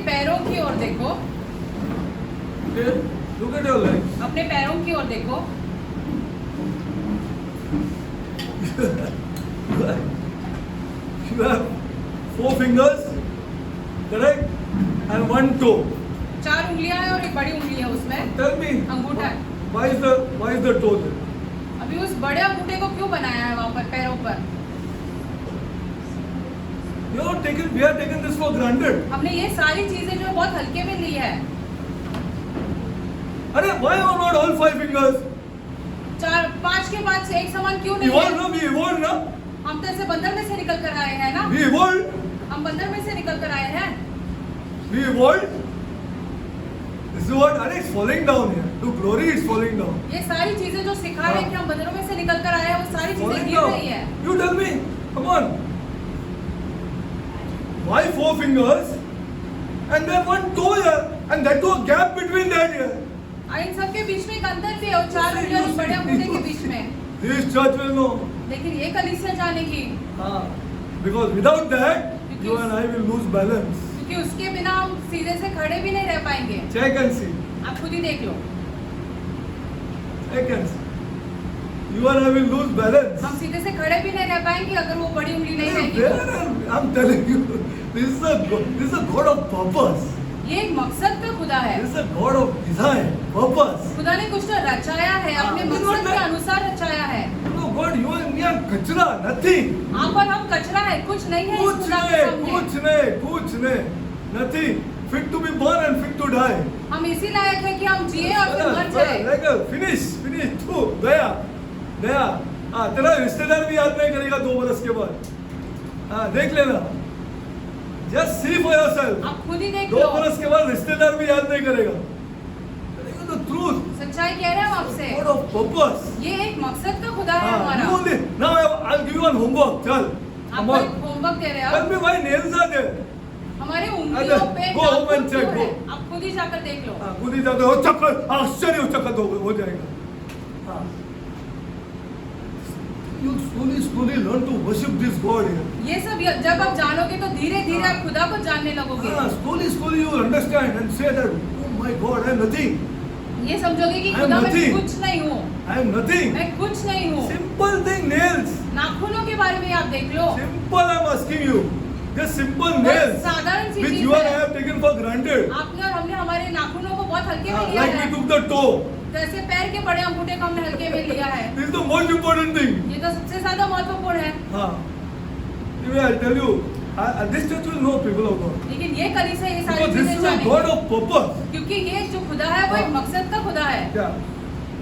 पैरों की ओर देखो। Okay, look at your legs. अपने पैरों की ओर देखो। You have 4 fingers, correct? And 1 toe. 4 उंगलियां हैं और एक बड़ी उंगली है उसमें। Tell me, अंगूठा है। why is the toe there? अभी उस बड़े अंगूठे को क्यों बनाया है वहाँ पर पैरों पर? We have taken this for granted. हमने ये सारी चीजें जो है बहुत हल्के में ली है। अरे why are not all 5 fingers? 5 के बाद से एक समान क्यों नहीं Evolved है? ना, we evolved ना? हम तो ऐसे बंदर में से निकल कर आए हैं ना? We evolved. हम बंदर में से निकल कर आए हैं। We evolved. This is what Alex falling down here. To glory is falling down. ये सारी चीजें जो सिखा रहे हैं कि हम बंदरों में से निकल कर आए हैं, वो सारी चीजें Falling गिर down. रही है। You tell me. Come on. Why 4 fingers? And then 1 toe here. And that too a gap between that here. इन सब के बीच में एक अंतर भी है और 4 उंगलियों और बड़े अंगूठे के बीच में। This church will know. लेकिन ये कलीसिया जानेगी, Because without that, you and I will lose balance. क्योंकि उसके बिना हम सीधे से खड़े भी नहीं रह पाएंगे। Check and see. आप खुद ही देख लो। Check and see. You and I will lose balance. हम सीधे से खड़े भी नहीं रह पाएंगे अगर वो बड़ी उंगली नहीं रहेगी तो। I'm telling you, this is a God of purpose. ये एक मकसद का खुदा है। This is a God of design, purpose. खुदा ने कुछ तो रचाया है, अपने मकसद के अनुसार रचाया है। No, God, you and me are kachra, nothing. आप और हम कचरा है, कुछ नहीं है इस कुछ खुदा के सामने। नहीं, nothing. Fit to be born and fit to die. हम इसी लायक है कि हम जिए और फिर मर जाए। Finish, तू गया। तेरा रिश्तेदार भी याद नहीं करेगा 2 बरस के बाद। देख लेना। Just see for yourself. आप खुद ही देख 2 लो। बरस के बाद रिश्तेदार भी याद नहीं करेगा। The truth. सच्चाई कह रहे हैं हम आपसे। God of purpose. ये एक मकसद का खुदा है हमारा। Now I'll give you one homework. चल। आपको एक होमवर्क दे रहे हैं। Tell me why nails are there. हमारे उंगलियों पे Go home and check, नाखून go. है। आप खुद ही जाकर देख लो। खुद ही जाते हो चक्कर आश्चर्य चक्कर हो जाएगा। You slowly learn to worship this God here. ये सब जब आप जानोगे तो धीरे धीरे आप खुदा को जानने लगोगे। Slowly you will understand and say that, oh my God, I am nothing. ये समझोगे कि I am खुदा मैं nothing. कुछ नहीं हूँ, I am nothing. मैं कुछ नहीं हूँ। Simple thing, nails. नाखूनों के बारे में आप देख लो। Simple, I am asking you. Just simple बहुत nails, साधारण सी which चीज you and I है। have taken for granted. आपने और हमने हमारे नाखूनों को बहुत हल्के में लिया Like we है। took the toe. जैसे पैर के बड़े अंगूठे को हमने हल्के में लिया है। This is the most important thing. ये तो सबसे ज्यादा महत्वपूर्ण है। Even I'll tell you, this church will know people of God. लेकिन ये कलीसिया ये सारी Because this चीजें is a God जानेगी। of purpose. क्योंकि ये जो खुदा है वो एक मकसद का खुदा है। Yeah.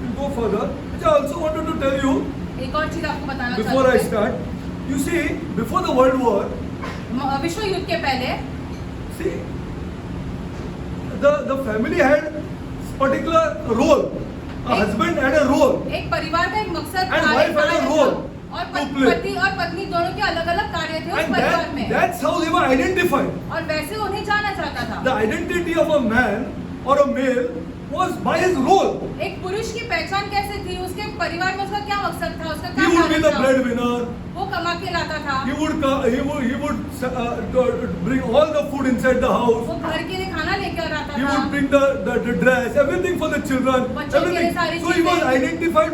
We'll go further. Which I also wanted to tell you एक और चीज आपको बताना before I चाहती start. You see, before the World War, हूँ। विश्व युद्ध के पहले see, the family had particular role. A husband had a role. एक परिवार का एक मकसद And कार्य wife had a था। role और to play. पति और पत्नी दोनों के अलग अलग कार्य थे उस And परिवार में। that's how they were identified. और वैसे उन्हें जाना जाता था। The identity of a man or a male was by his role. एक पुरुष की पहचान कैसे थी, उसके परिवार में उसका क्या मकसद था, उसका He क्या would be कार्य the था? breadwinner. वो कमा के लाता था। He would bring all the food inside the house. वो घर के लिए खाना लेकर आता He था। would bring the dress, everything for the children, बच्चों के लिए everything. सारी So he was चीजें। identified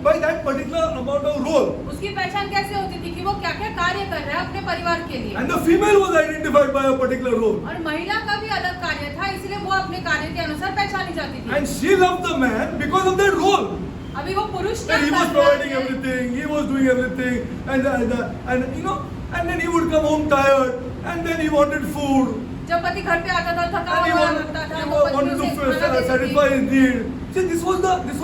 by that particular amount of role. उसकी पहचान कैसे होती थी कि वो क्या क्या कार्य कर रहा है अपने परिवार के लिए। And the female was identified by a particular role. और महिला का भी अलग कार्य था, इसलिए वो अपने कार्य के अनुसार पहचानी जाती थी। And she loved the man because of that role. अभी वो पुरुष क्या And he was कर रहा providing है? everything, he was doing everything, and you know, and then he would come home tired, and then he wanted food, जब पति घर पे आता था थका and he हुआ wanted, लगता था, he वो पत्नी wanted उसे to खाना देती satisfy थी। his need. See, this was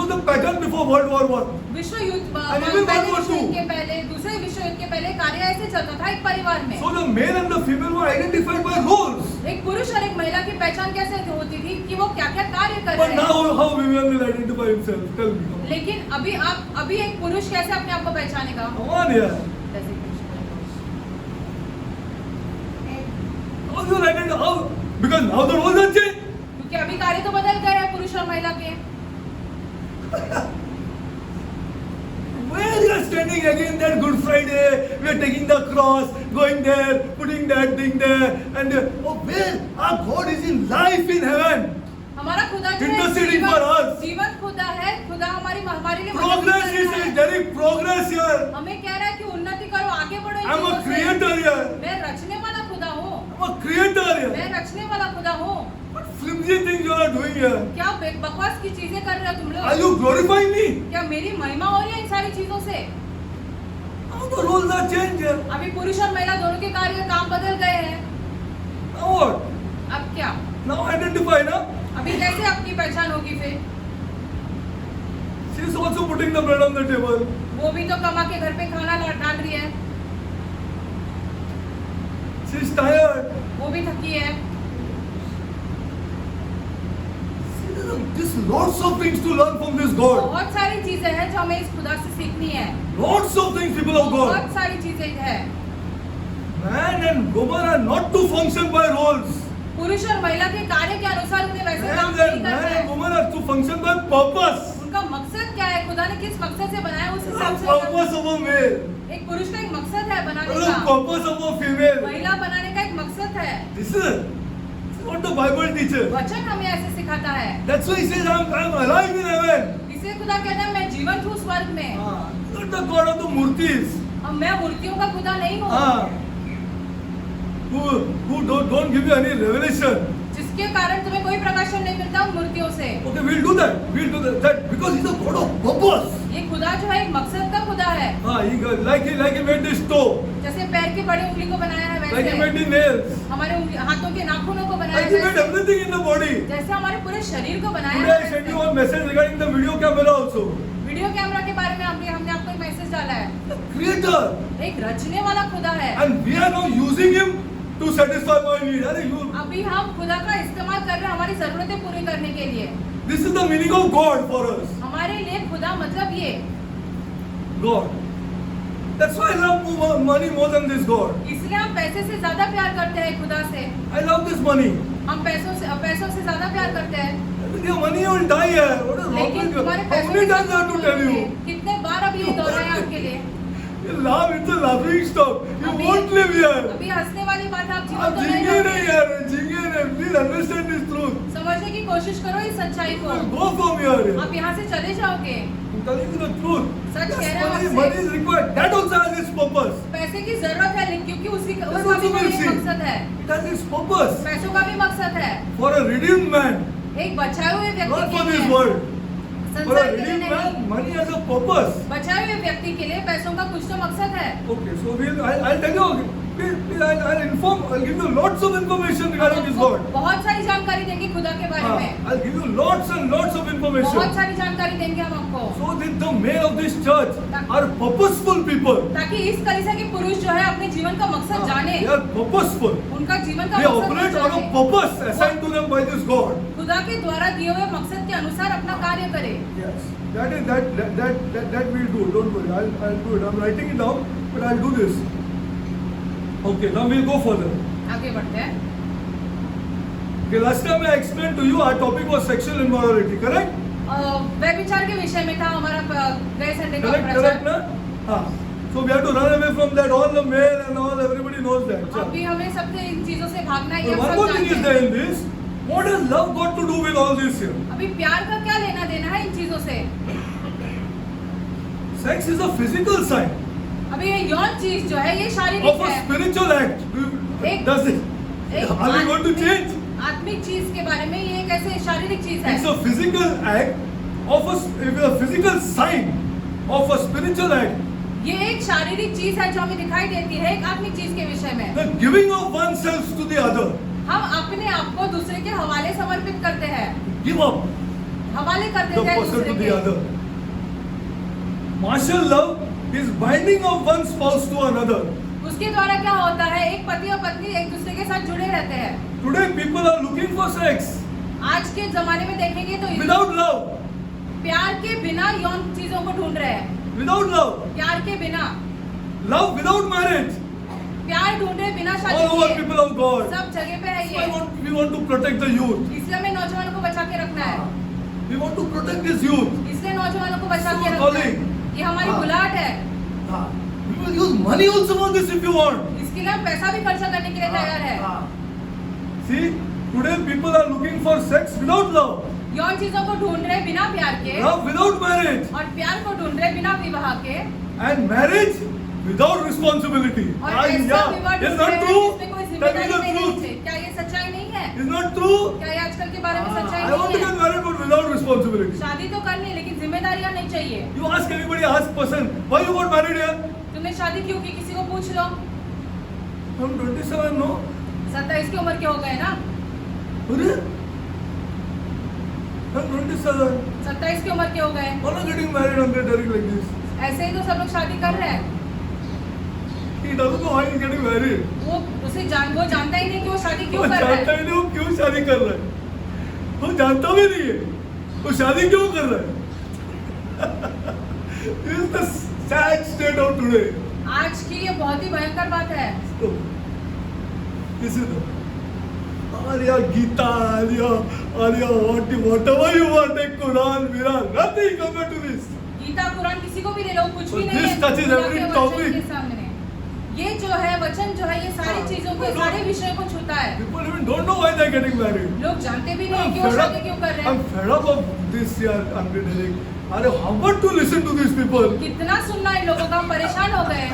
the pattern before World War I. विश्व युद्ध And even पहले World War विश्व युद्ध II. के पहले, दूसरे विश्व युद्ध के पहले कार्य ऐसे चलता था एक परिवार में। So the male and the female were identified by roles. एक पुरुष और एक महिला की पहचान कैसे होती थी कि वो क्या क्या कार्य कर But रहे now हैं। how women will identify himself? Tell me. लेकिन अभी एक पुरुष कैसे अपने आप को पहचानेगा? Come on here. How will you identify? How? Because now the roles are changed. क्योंकि अभी कार्य तो बदल गए हैं पुरुष और महिला के। Where you are standing again that Good Friday, we are taking the cross, going there, putting that thing there, and oh, where Our God is in life in heaven. हमारा खुदा जो है Interceding for us. जीवन खुदा है, खुदा हमारे लिए Progress मदद is कर रहा है। there is progress here. हमें कह रहा है कि उन्नति करो, आगे बढ़ो इन I'm a चीजों से। creator here. मैं रचने वाला खुदा हूँ, I'm a creator here. मैं रचने वाला खुदा हूँ। What flimsy things you are doing here? क्या बकवास की चीजें कर रहे हो तुम Are लोग? you glorifying me? क्या मेरी महिमा हो रही है इन सारी चीजों से? Now the roles are changed here. अभी पुरुष और महिला दोनों के कार्य काम बदल गए हैं। Now what? अब क्या? Now identify, na? अभी कैसे आपकी पहचान होगी फिर? She is also putting the bread on the table. वो भी तो कमा के घर पे खाना डाल रही है, She is tired. वो भी थकी है। See, there's lots of things to learn from this God. बहुत सारी चीजें हैं जो हमें इस खुदा से सीखनी है। Lots of things, people of God. बहुत सारी चीजें हैं। Man and woman are not to function by roles. पुरुष और महिला के कार्य के अनुसार उन्हें वैसे काम Man नहीं करना and है। woman are to function by purpose. उनका मकसद क्या है? खुदा ने किस मकसद से बनाया उस The हिसाब से purpose of a male. एक पुरुष का एक मकसद है बनाने The का, purpose of a female. महिला बनाने का एक मकसद है। This is what the Bible teaches. वचन हमें ऐसे सिखाता है। That's why he says, I'm alive in heaven. इसलिए खुदा कहता है मैं जीवंत हूँ स्वर्ग में। Not the God of the murtis. अब मैं मूर्तियों का खुदा नहीं हूँ, Who don't give you any revelation. जिसके कारण तुम्हें कोई प्रकाशन नहीं मिलता उन मूर्तियों से। Okay, we'll do that. We'll do that because he's a God of purpose. ये खुदा जो है एक मकसद का खुदा है। Like he made this toe. जैसे पैर की बड़ी उंगली को बनाया है Like he made वैसे the nails. हमारे हाथों के नाखूनों को बनाया Like he है made वैसे, everything in the body. जैसे हमारे पूरे शरीर को बनाया Today I है sent you वैसे। a message regarding the video camera also. Video camera के बारे में हमने आपको एक मैसेज डाला है। The creator. एक रचने वाला खुदा है। And we are now using him to satisfy my need. अभी हम खुदा का इस्तेमाल कर रहे हैं हमारी जरूरतें पूरी करने के लिए। This is the meaning of God for us. हमारे लिए खुदा मतलब ये। God. That's why I love money more than this God. इसलिए हम पैसे से ज्यादा प्यार करते हैं खुदा से। I love this money. हम पैसों से ज्यादा प्यार करते हैं। With your money you will die here. What is wrong लेकिन with you? तुम्हारे How पैसों many times I have to tell you? कितने बार अब ये दोहराया आपके लिए? You laugh, it's a laughing stock. You won't live here. अभी हंसने वाली बात है, आप जीवन आप तो जिंगे नहीं नहीं यार, जिंगे नहीं. Please understand this truth. समझने की कोशिश करो इस सच्चाई को। Go from here. आप यहाँ से चले जाओगे। I'm telling you the truth. सच कह रहा हूँ Yes, आपसे। money is required. That also has its purpose. पैसे की जरूरत है क्योंकि उसका That's भी also कोई we'll see. मकसद है। It has its purpose. पैसों का भी मकसद है। For a redeemed man. एक बचाए हुए Not व्यक्ति for के this लिए, world. For a संसार के लिए redeemed नहीं, man, money has a purpose. बचाए हुए व्यक्ति के लिए पैसों का कुछ तो मकसद है। Okay, so I'll tell you. Please, I'll give you lots of information regarding this आपको God. बहुत सारी जानकारी देंगे खुदा के बारे में। I'll give you lots and lots of बहुत information. सारी जानकारी देंगे हम आपको, So that the men of this church are purposeful people. ताकि इस कलीसिया के पुरुष जो है अपने जीवन का मकसद जाने, They are purposeful. उनका जीवन का They मकसद operate on a जाने, purpose assigned to them by this God. खुदा के द्वारा दिए हुए मकसद के अनुसार अपना कार्य करे। Yes, that we'll do. Don't worry, I'll do it. I'm writing it down, but I'll do this. Okay, now we'll go further. आगे बढ़ते हैं। Okay, last time I explained to you our topic was sexual immorality, correct? व्यभिचार के विषय में था हमारा गए संडे का Correct, प्रचार। na? So we have to run away from that. All the male and all, everybody knows that. Chal. अभी हमें सबसे इन चीजों से भागना है, ये But हम one more सब thing is जानते there हैं। in this. What has love got to do with all this here? अभी प्यार का क्या लेना देना है इन चीजों से? Sex is a physical sign अभी ये यौन चीज जो है ये of शारीरिक a है। spiritual act. Does it? Are we going to change? आत्मिक चीज के बारे में ये कैसे शारीरिक चीज है? It's a physical act of a physical sign of a spiritual act. ये एक शारीरिक चीज है जो हमें दिखाई देती है एक आत्मिक चीज के विषय में। The giving of oneself to the other. हम अपने आप को दूसरे के हवाले समर्पित करते हैं, Give up हवाले कर the देते हैं person to दूसरे the के। other. Martial love is binding of one spouse to another. उसके द्वारा क्या होता है, एक पति और पत्नी एक दूसरे के साथ जुड़े रहते हैं। Today people are looking for sex आज के जमाने में देखेंगे तो without love. प्यार के बिना यौन चीजों को ढूंढ रहे हैं। Without love. प्यार के बिना, Love without marriage. प्यार ढूंढ रहे बिना All शादी over किए। people of God. सब जगह पे है So ये। we want to protect the youth. इसलिए हमें नौजवानों को बचा के रखना है। We want to protect this youth. इसलिए नौजवानों को बचा के So रखना है। calling. ये हमारी हाँ। बुलाहट है। We will use money also for this if you want. इसके लिए हम पैसा भी खर्चा करने के लिए तैयार है। See, Today people are looking for sex without love, यौन चीजों को ढूंढ रहे बिना प्यार के, love without marriage, और प्यार को ढूंढ रहे बिना विवाह के, and marriage without responsibility. और Ah, ऐसा yeah. विवाह Is ढूंढ not रहे हैं true? जिसमें कोई Tell me जिम्मेदारी the नहीं truth. है। क्या ये सच्चाई नहीं है? Is not true? क्या ये आजकल के बारे में सच्चाई I want to नहीं get है? married but without responsibility. शादी तो करनी है लेकिन जिम्मेदारियां नहीं चाहिए। You ask anybody, ask person, why you got married here? तुमने शादी क्यों की? किसी को पूछ लो। I'm 27, no? 27 की उम्र के हो गए ना? अरे? I'm 27. 27 की उम्र के हो गए। All are getting married and they're telling like this. ऐसे ही तो सब लोग शादी कर रहे हैं। He doesn't know why he's getting married. वो जानता ही नहीं कि वो शादी वो क्यों कर रहा जानता है। ही नहीं वो क्यों शादी कर रहा है। वो जानता भी नहीं है वो शादी क्यों कर रहा है। This is the sad state of today. आज की ये बहुत ही भयंकर बात है। So, this is the Arya Gita, Arya whatever you want, take Quran, Miran, nothing compared to this. Gita Quran किसी को भी ले लो, कुछ So भी नहीं this है touches खुदा every के वचन topic. के सामने। ये जो है वचन जो है ये सारी हाँ। चीजों को, सारे विषयों को छूता है। People even don't know why they're getting married. लोग जानते भी नहीं I'm कि वो fed शादी up. क्यों कर रहे I'm हैं। fed up of this year. I'm getting. अरे how much to listen to these people? कितना सुनना इन लोगों का, हम परेशान हो गए।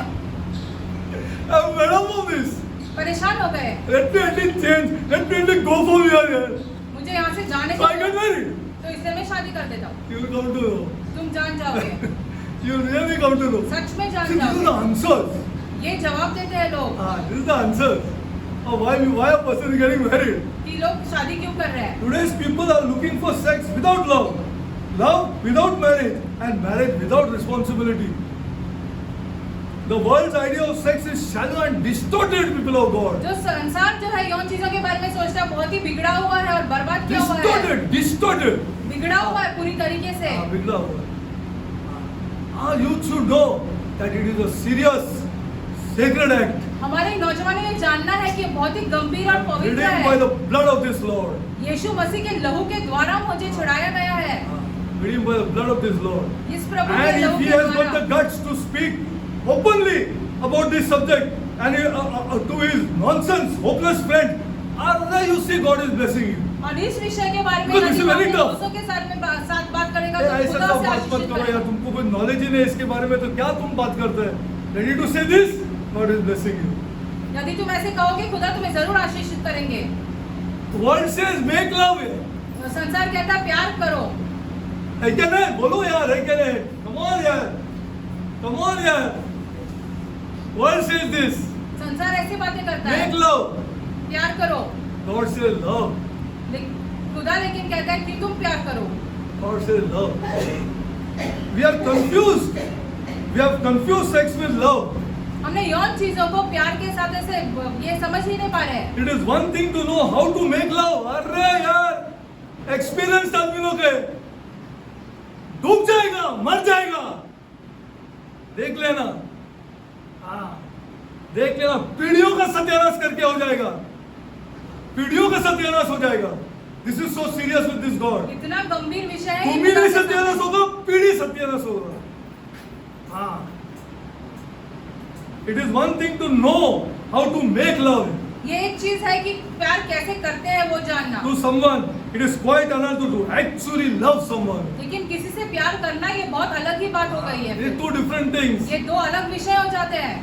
I'm fed up of this. परेशान हो गए। Let me at least change. Let me at least go from here. मुझे यहाँ से जाने So I दो, get married. तो इसलिए मैं शादी कर देता हूँ। You'll come to know. तुम जान जाओगे, You'll really come to know. सच में See, जान this is the जाओगे। answers. ये जवाब देते हैं लोग This is the answers of why a person is getting married. कि लोग शादी क्यों कर रहे हैं। Today's people are looking for sex without love, love without marriage, and marriage without responsibility. The world's idea of sex is shallow and distorted, people of God. जो संसार जो है यौन चीजों के बारे में सोचता है बहुत ही बिगड़ा हुआ है और बर्बाद किया हुआ है। Distorted. बिगड़ा हुआ है पूरी तरीके से। बिगड़ा हुआ है। You should know that it is a serious, sacred act. हमारे नौजवानों ने जानना है कि ये बहुत ही गंभीर और पवित्र Redeemed by है। the blood of this Lord. यीशु मसीह के लहू के द्वारा मुझे छुड़ाया गया है। Redeemed by the blood of this Lord. इस प्रभु के And लहू if he के has got the द्वारा guts to speak openly about this subject and to his nonsense, hopeless friend, you see God is blessing you. और इस विषय के बारे में Because यदि this is वो very अपने tough. दोस्तों के साथ बात करेगा अरे तो ऐसा खुदा सब से बात मत आशीषित करो यार, करेगा। तुमको कोई नॉलेज ही नहीं इसके बारे में तो क्या तुम बात करते हैं। Ready to say this? God is blessing you. यदि तुम ऐसे कहोगे खुदा तुम्हें जरूर आशीषित करेंगे। The world says make love. तो संसार कहता है प्यार करो। है क्या नहीं? बोलो यार, है क्या नहीं? Come on यार, come on यार. World says this. संसार ऐसी बातें करता है, Make love. प्यार करो। God says love. खुदा लेकिन कहता है कि तुम प्यार करो। God says love. We are confused. We have confused sex with love. हमने यौन चीजों को प्यार के साथ ऐसे ये समझ ही नहीं पा रहे हैं। It is one thing to know how to make love. अरे यार, experienced आदमी लोग है, डूब जाएगा, मर जाएगा। देख लेना, हाँ, देख लेना, पीढ़ियों का सत्यानाश करके हो जाएगा, पीढ़ियों का सत्यानाश हो जाएगा। This is so serious with this God. इतना गंभीर विषय है। तुम्ही भी सत्यानाश होगा, पीढ़ी सत्यानाश होगा। हाँ, it is one thing to know how to make love ये एक चीज है कि प्यार कैसे करते हैं वो जानना, to someone. It is quite another to actually love someone. लेकिन किसी से प्यार करना ये बहुत अलग ही बात हो गई है। These two different things. ये दो अलग विषय हो जाते हैं।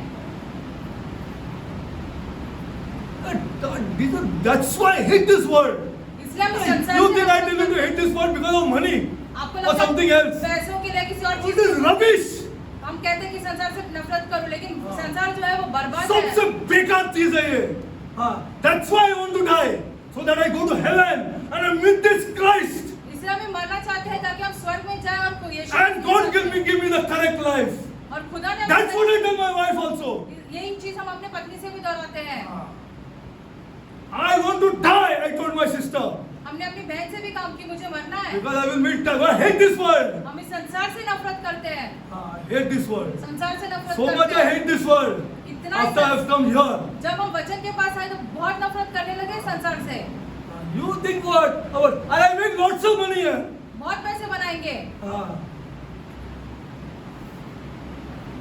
That's why I hate this word. इसलिए हम संसार You से think I tell you नफरत to hate this word because of money आपको or लगता है something else? पैसों के लिए किसी और It चीज is rubbish. हम कहते हैं कि संसार से नफरत करो, लेकिन संसार जो है वो बर्बाद सबसे है। बेकार चीज है ये। हाँ, that's why I want to die, so that I go to heaven and I meet this Christ. इसलिए हम मरना चाहते हैं ताकि हम स्वर्ग में जाएं और यीशु And God give me the correct life. और खुदा ने That's what I tell my wife also. यही चीज हम अपने पत्नी से भी दोहराते हैं। I want to die, I told my sister. हमने अपनी बहन से भी काम की मुझे मरना है। Because I will meet time. I hate this word. हम इस संसार से नफरत करते हैं। I hate this word. संसार से नफरत So much करते I हैं। hate this word. इतना After I have come here. जब हम वचन के पास आए तो बहुत नफरत करने लगे संसार से। You think what? I make lots of money here. बहुत पैसे बनाएंगे।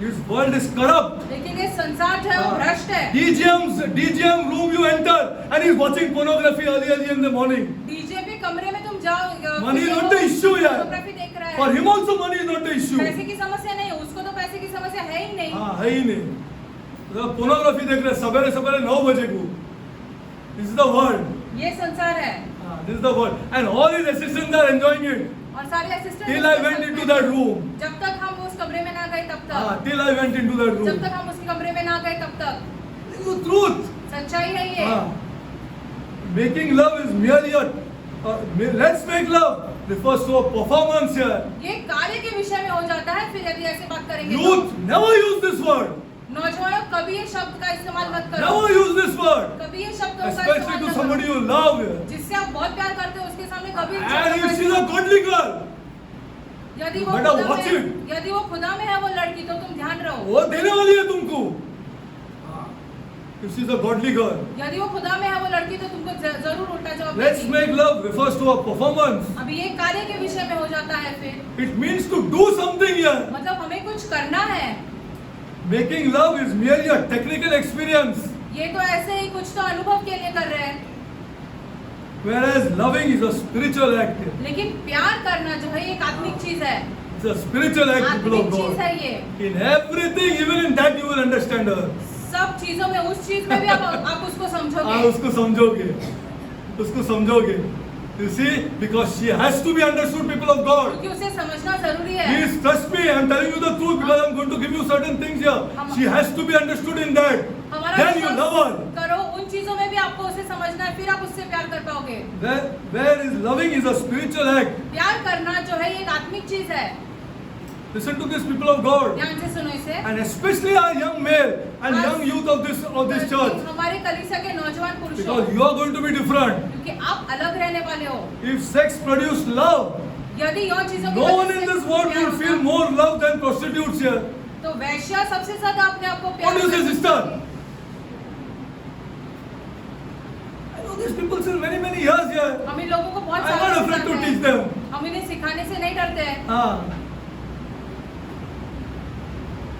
This world is corrupt. लेकिन ये संसार जो है वो भ्रष्ट है। DGM room you enter and he's watching pornography early in the morning. DGP कमरे में तुम जाओ, Money is not the issue here. pornography देख रहा है। For him also money is not the issue. पैसे की समस्या नहीं, उसको तो पैसे की समस्या है ही नहीं। हाँ, है ही नहीं। तो pornography देख रहे सवेरे 9 बजे को। This is the world. ये संसार है। This is the world. And all his assistants are enjoying it. और सारे assistant Till I went into that room. जब तक हम उस कमरे में ना गए तब तक। Till I went into that जब room. तक हम उस कमरे में ना गए तब तक। This is the truth. सच्चाई है ये। Making love is merely let's make love refers to a performance here. ये कार्य के विषय में हो जाता है। फिर यदि ऐसे बात करेंगे Youth, never use this word. नौजवानों कभी ये शब्द का इस्तेमाल मत करो। Never use this word. कभी ये शब्दों का Especially इस्तेमाल to मत somebody करो। you love. जिससे आप बहुत प्यार करते हो उसके सामने कभी इन And शब्दों if का she's a इस्तेमाल- godly girl, यदि वो बेटा, खुदा watch में- it. यदि वो खुदा में है वो लड़की तो तुम ध्यान रहो। वो देने वाली है तुमको. If she's a godly girl. यदि वो खुदा में है वो लड़की तो तुमको जरूर उल्टा जवाब Let's देगी। make love refers to a performance. अभी ये कार्य के विषय में हो जाता है फिर It means to do something here. मतलब हमें कुछ करना है। Making love is merely a technical experience. ये तो ऐसे ही कुछ तो अनुभव के लिए कर रहे हैं, Whereas loving is a spiritual act. लेकिन प्यार करना जो है ये एक आत्मिक चीज है। It's a spiritual act, people आत्मिक of चीज God. है ये। In everything, even in that, you will understand her. सब चीजों में उस चीज में भी आप उसको हाँ, समझोगे। उसको समझोगे, उसको समझोगे. You see, because she has to be understood, people of God. क्योंकि उसे समझना जरूरी है। Please trust me. I'm telling you the truth because I'm going to give you certain things here. She has to be understood in that. हमारा Then you love her. करो उन चीजों में भी आपको उसे समझना है, फिर आप उससे प्यार कर पाओगे। Where is loving is a spiritual act. प्यार करना जो है ये एक आत्मिक चीज है। Listen to this, people of God, ध्यान से सुनो इसे। and especially our young male and young youth of this church, हमारे कलीसिया के नौजवान पुरुषों, because you are going to be different. क्योंकि आप अलग रहने वाले हो। If sex produce love, यदि यौन चीजों की no वजह one से in this world प्यार will feel होगा, more love than prostitutes here. तो वैश्या सबसे ज्यादा अपने आप को प्यार What do you say, करती sister? है। I know these people since many years here. हम इन लोगों को बहुत I'm not सालों से afraid to जानते teach हैं। them. हम इन्हें सिखाने से नहीं डरते हैं।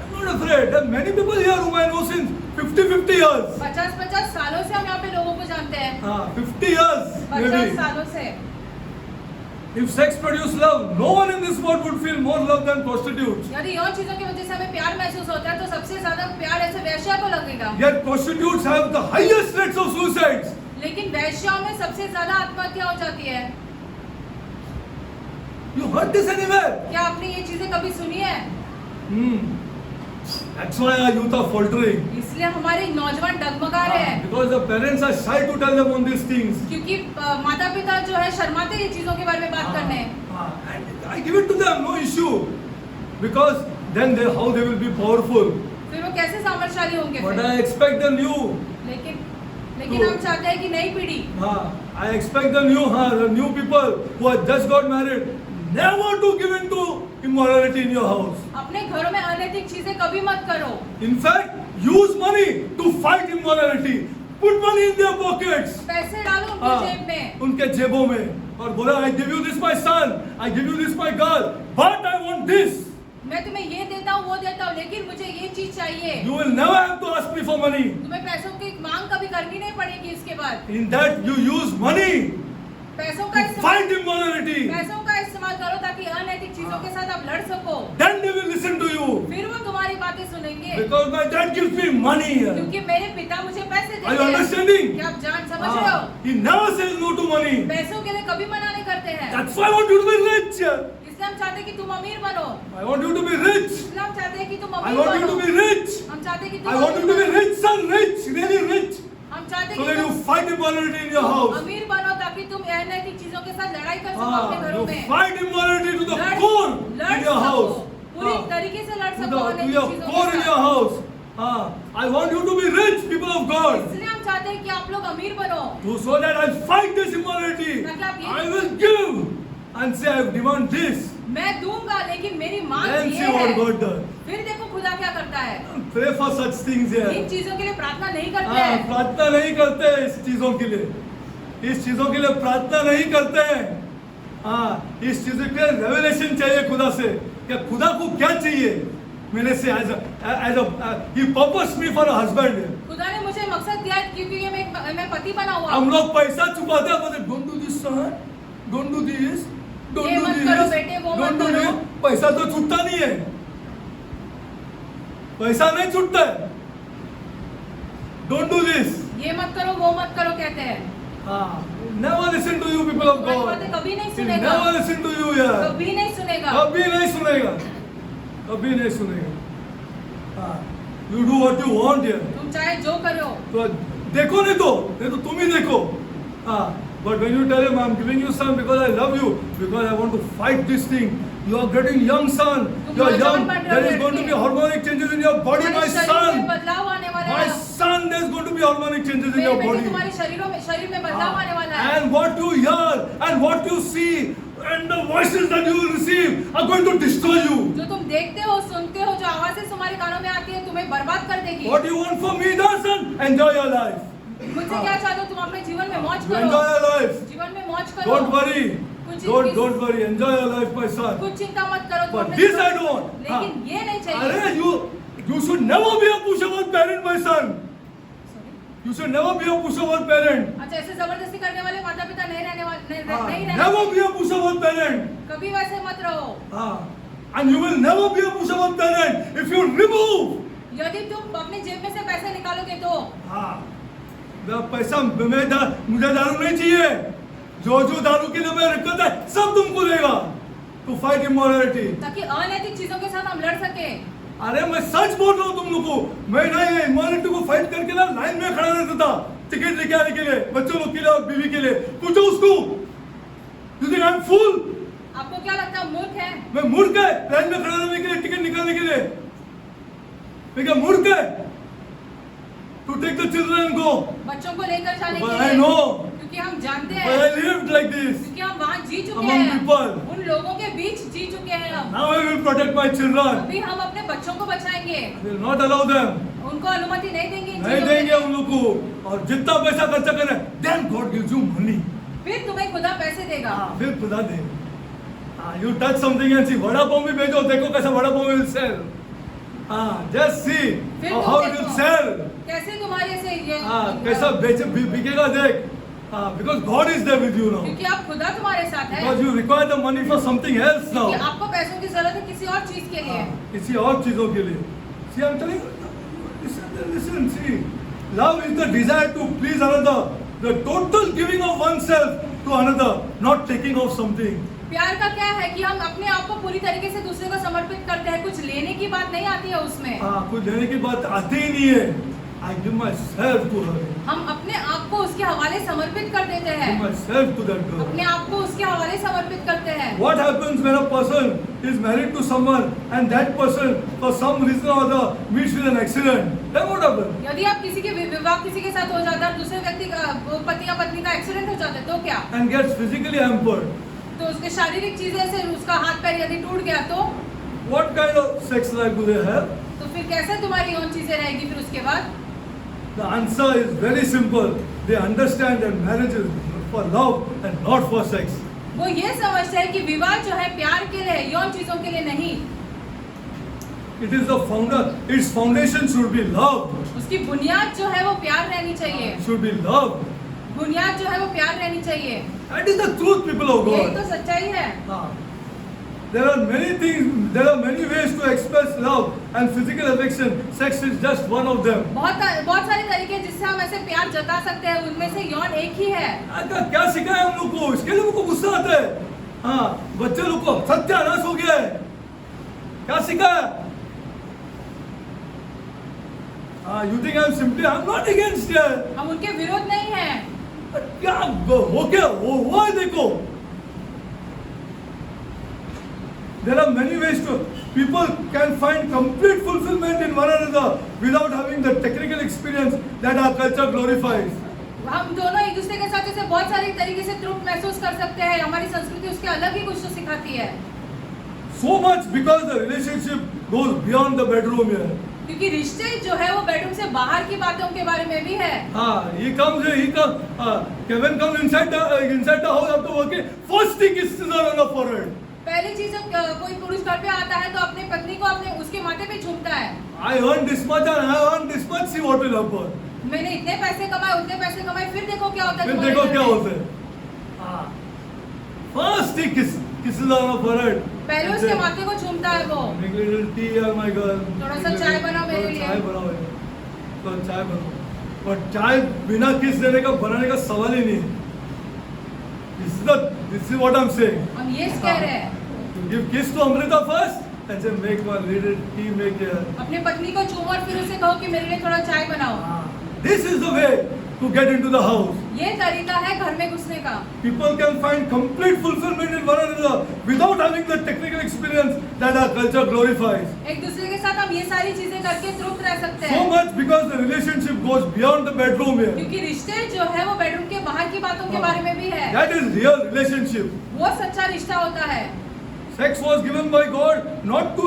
I'm not afraid. There are many people here whom I know since 50 years. 50 सालों से हम यहाँ पे लोगों को जानते हैं। 50 years 50 maybe. सालों से। If sex produce love, no one in this world would feel more love than prostitutes. यदि यौन चीजों की वजह से हमें प्यार महसूस होता है तो सबसे ज्यादा प्यार ऐसे वैश्या को लगेगा। Yet prostitutes have the highest rates of suicides. लेकिन वैश्याओं में सबसे ज्यादा आत्महत्या हो जाती है। You heard this anywhere? क्या आपने ये चीजें कभी सुनी है? That's why our youth are faltering. इसलिए हमारे नौजवान डगमगा रहे हैं। Because the parents are shy to tell them on these things. क्योंकि माता पिता जो है शर्माते हैं ये चीजों के बारे में बात करने। And I give it to them, no issue. Because then how they will be powerful. फिर वो कैसे सामर्थ्यशाली होंगे But फिर? I expect the new. लेकिन हम चाहते हैं कि नई पीढ़ी, I expect the new people who have just got married never to give in to immorality in your house. अपने घरों में अनैतिक चीजें कभी मत करो। In fact, use money to fight immorality. Put money in their pockets. पैसे डालो उनकी जेब में। उनके जेबों में और बोला I give you this my son, I give you this my girl, but I want this. मैं तुम्हें ये देता हूँ वो देता हूँ लेकिन मुझे ये चीज चाहिए। You will never have to ask me for money. तुम्हें पैसों की मांग कभी करनी नहीं पड़ेगी इसके बाद। In that you use money पैसों का to fight immorality. पैसों का इस्तेमाल करो ताकि अनैतिक चीजों के साथ आप लड़ सको। Then they will listen to you. फिर वो तुम्हारी बातें सुनेंगे। Because my dad gives me money. क्योंकि मेरे पिता मुझे पैसे देते Are you understanding? क्या आप समझ रहे हो? He never says no to money. पैसों के लिए कभी मना नहीं करते हैं। That's why I want you to be rich. इसलिए हम चाहते हैं कि तुम अमीर बनो। I want you to be rich. इसलिए हम चाहते हैं कि तुम I अमीर want you बनो। to be rich. हम चाहते हैं कि I तुम want you to be rich, son, rich, really rich. हम चाहते So हैं that कि you तुम fight immorality in your house. अमीर बनो ताकि तुम अनैतिक चीजों के साथ लड़ाई कर सको अपने घरों You में। fight immorality to the लड़ core लड़ in your सको, house. पूरी तरीके से लड़ To सको to अनैतिक your चीजों core in के your साथ। house. I want you to be rich, people of God. इसलिए हम चाहते हैं कि आप लोग अमीर बनो So that I'll fight this immorality. I will give and say I demand this. मैं दूंगा लेकिन मेरी मांग Then ये see what है। God does. फिर देखो खुदा क्या करता है। Pray for such things here. इन चीजों के लिए प्रार्थना नहीं करते हैं। प्रार्थना नहीं करते इस चीजों के लिए, इस चीजों के लिए प्रार्थना नहीं करते हैं। इस चीजों के लिए रेवलेशन चाहिए खुदा से कि खुदा को क्या चाहिए। मैंने से as a he purposed me for a husband. खुदा ने मुझे मकसद दिया है क्योंकि ये मैं पति बना हुआ हम हूँ। लोग पैसा चुकाते हैं, बोलते don't do this son, don't do this, don't ये do मत this, करो बेटे, वो don't मत do करो। this. पैसा तो छूटता नहीं है, पैसा नहीं छूटता है. Don't do this. ये मत करो वो मत करो कहते हैं। हाँ, never listen to you people of तुम्हारी God. बातें कभी नहीं He सुनेगा, never listen to you यार. कभी नहीं सुनेगा। कभी नहीं सुनेगा, कभी नहीं सुनेगा. हाँ, you do what you want यार. तुम चाहे जो करो, तो देखो नहीं तो तुम ही देखो. हाँ, but when you tell him I'm giving you son because I love you, because I want to fight this thing. You are getting young son. You are young. There is going to be hormonic changes in your body, my तुम्हारे शरीर में son. बदलाव आने वाला My है। son, there is going to be hormonic changes in मेरे your बेटे body. तुम्हारे शरीर में बदलाव आने वाला है। And what you hear and what you see and the voices that you will receive are going to destroy you. जो तुम देखते हो, सुनते हो, जो आवाजें तुम्हारे कानों में आती है, तुम्हें बर्बाद कर देगी। What you want from me, son? Enjoy your life. मुझसे क्या चाहते हो? तुम अपने जीवन में मौज You enjoy करो, your life. जीवन में मौज करो। Don't worry. कुछ Don't worry. Enjoy your life, my son. कुछ चिंता मत करो। तुम But अपने this जीवन- I don't want. लेकिन ये नहीं चाहिए। अरे you should never be a pushover parent, my son. Sorry? You should never be a pushover parent. अच्छा, ऐसे जबरदस्ती करने वाले माता पिता नहीं रहने वाले, हाँ, नहीं रहने never चाहिए। be a pushover parent. कभी वैसे मत रहो। हाँ, and you will never be a pushover parent if you remove. यदि तुम अपनी जेब में से पैसे निकालोगे तो हाँ, पैसा मुझे दारू नहीं चाहिए. जो दारू के लिए मैं रखता है सब तुमको देगा. To fight immorality. ताकि अनैतिक चीजों के साथ हम लड़ सके। अरे मैं सच बोल रहा हूँ तुम लोग को. मैं नहीं इमोरलिटी को फाइट करके ना लाइन में खड़ा रहता था टिकट लेके आने के लिए, बच्चों लोग के लिए और बीवी के लिए. पूछो उसको. You think I'm fool? आपको क्या लगता है मूर्ख है? मैं मूर्ख है लाइन में खड़ा रहने के लिए, टिकट निकालने के लिए? मैं क्या मूर्ख है? To take the children and go. बच्चों को लेकर जाने के But लिए। I know. क्योंकि हम जानते But हैं, I lived like this. क्योंकि हम वहाँ जी चुके Among हैं, people. उन लोगों के बीच जी चुके हैं हम। Now I will protect my children. अभी हम अपने बच्चों को बचाएंगे, I will not allow them. उनको अनुमति नहीं देंगे इन नहीं चीजों देंगे के। उन लोग को. और जितना पैसा खर्चा करें, then God gives you money. फिर तुम्हें खुदा पैसे देगा। हाँ, फिर खुदा दे. You touch something and see. Vada pav भी भेजो, देखो कैसा वड़ा पाव will sell. हाँ, just see फिर how तुम it will देखो, sell. कैसे तुम्हारे से ये हाँ, कैसा बिकेगा देख. हाँ, because God is there with you now. क्योंकि आप खुदा तुम्हारे साथ है, Because you require the money for something else now. क्योंकि आपको पैसों की जरूरत है किसी और चीज के लिए। हाँ, किसी और चीजों के लिए. See, I'm telling you, listen, see. Love is the desire to please another. The total giving of oneself to another, not taking of something. प्यार का क्या है कि हम अपने आप को पूरी तरीके से दूसरे को समर्पित करते हैं, कुछ लेने की बात नहीं आती है उसमें। हाँ, कुछ लेने की बात आती ही नहीं है. I give myself to her. हम अपने आप को उसके हवाले समर्पित कर देते हैं, Give myself to that girl. अपने आप को उसके हवाले समर्पित करते हैं। What happens when a person is married to someone and that person for some reason or other meets with an accident? Then what happens? यदि आप किसी के विवाह किसी के साथ हो जाता है, दूसरे व्यक्ति का पति या पत्नी का एक्सीडेंट हो जाता है तो क्या? And gets physically hampered. तो उसके शारीरिक चीजें से उसका हाथ पैर यदि टूट गया तो What kind of sex life do they have? तो फिर कैसे तुम्हारी यौन चीजें रहेगी फिर उसके बाद? The answer is very simple. They understand that marriage is for love and not for sex. वो ये समझते हैं कि विवाह जो है प्यार के लिए, यौन चीजों के लिए नहीं। It is the founder. Its foundation should be love. उसकी बुनियाद जो है वो प्यार रहनी चाहिए। Should be love. बुनियाद जो है वो प्यार रहनी चाहिए। That is the truth, people of यही God. तो सच्चाई है। Ah. There are many things. There are many ways to express love and physical affection. Sex is just one of them. बहुत सारे तरीके जिससे हम ऐसे प्यार जता सकते हैं, उनमें से यौन एक ही है। आजकल क्या सिखाया हम लोग को? इसके लिए हमको गुस्सा आता है. हाँ, बच्चे लोग को सत्यानाश हो गया है. क्या सिखाया? हाँ, you think I'm simply? I'm not against it. हम उनके विरोध नहीं हैं। क्या हो गया? वो है देखो. There are many ways to people can find complete fulfillment in one another without having the technical experience that our culture glorifies. हम दोनों एक दूसरे के साथ ऐसे बहुत सारे तरीके से तृप्त महसूस कर सकते हैं। हमारी संस्कृति उसके अलग ही कुछ तो सिखाती है। So much because the relationship goes beyond the bedroom here. क्योंकि रिश्ते जो है वो बेडरूम से बाहर की बातों के बारे में भी है। He comes. Kevin comes inside the house after working. First thing is scissor on the forehead. पहली चीज जब कोई पुरुष घर पे आता है तो अपनी पत्नी को अपने उसके माथे पे झूमता है। I earn this much and I earn this much, see what will happen. मैंने इतने पैसे कमाए उतने पैसे कमाए, फिर देखो क्या होता है फिर तुम्हारे देखो घर क्या में। होता है। हाँ, first he kisses on her forehead. पहले उसके माथे को झूमता है वो। Make a little tea, oh my girl. थोड़ा सा चाय बनाओ मेरे लिए। चाय बनाओ, तो चाय बनाओ। पर चाय बिना किस देने का बनाने का सवाल ही नहीं। This is what I'm saying. हम ये कह रहे हैं। You give kiss to Amrita first and say make one little tea, make here. अपने पत्नी को चूमो और फिर उसे कहो कि मेरे लिए थोड़ा चाय बनाओ। This is the way to get into the house. ये तरीका है घर में घुसने का। People can find complete fulfillment in one another without having the technical experience that our culture glorifies. एक दूसरे के साथ हम ये सारी चीजें करके तृप्त रह सकते So हैं। much because the relationship goes beyond the bedroom here. क्योंकि रिश्ते जो है वो बेडरूम के बाहर की बातों के बारे में भी है। That is real relationship. वो सच्चा रिश्ता होता है। Sex was given by God not to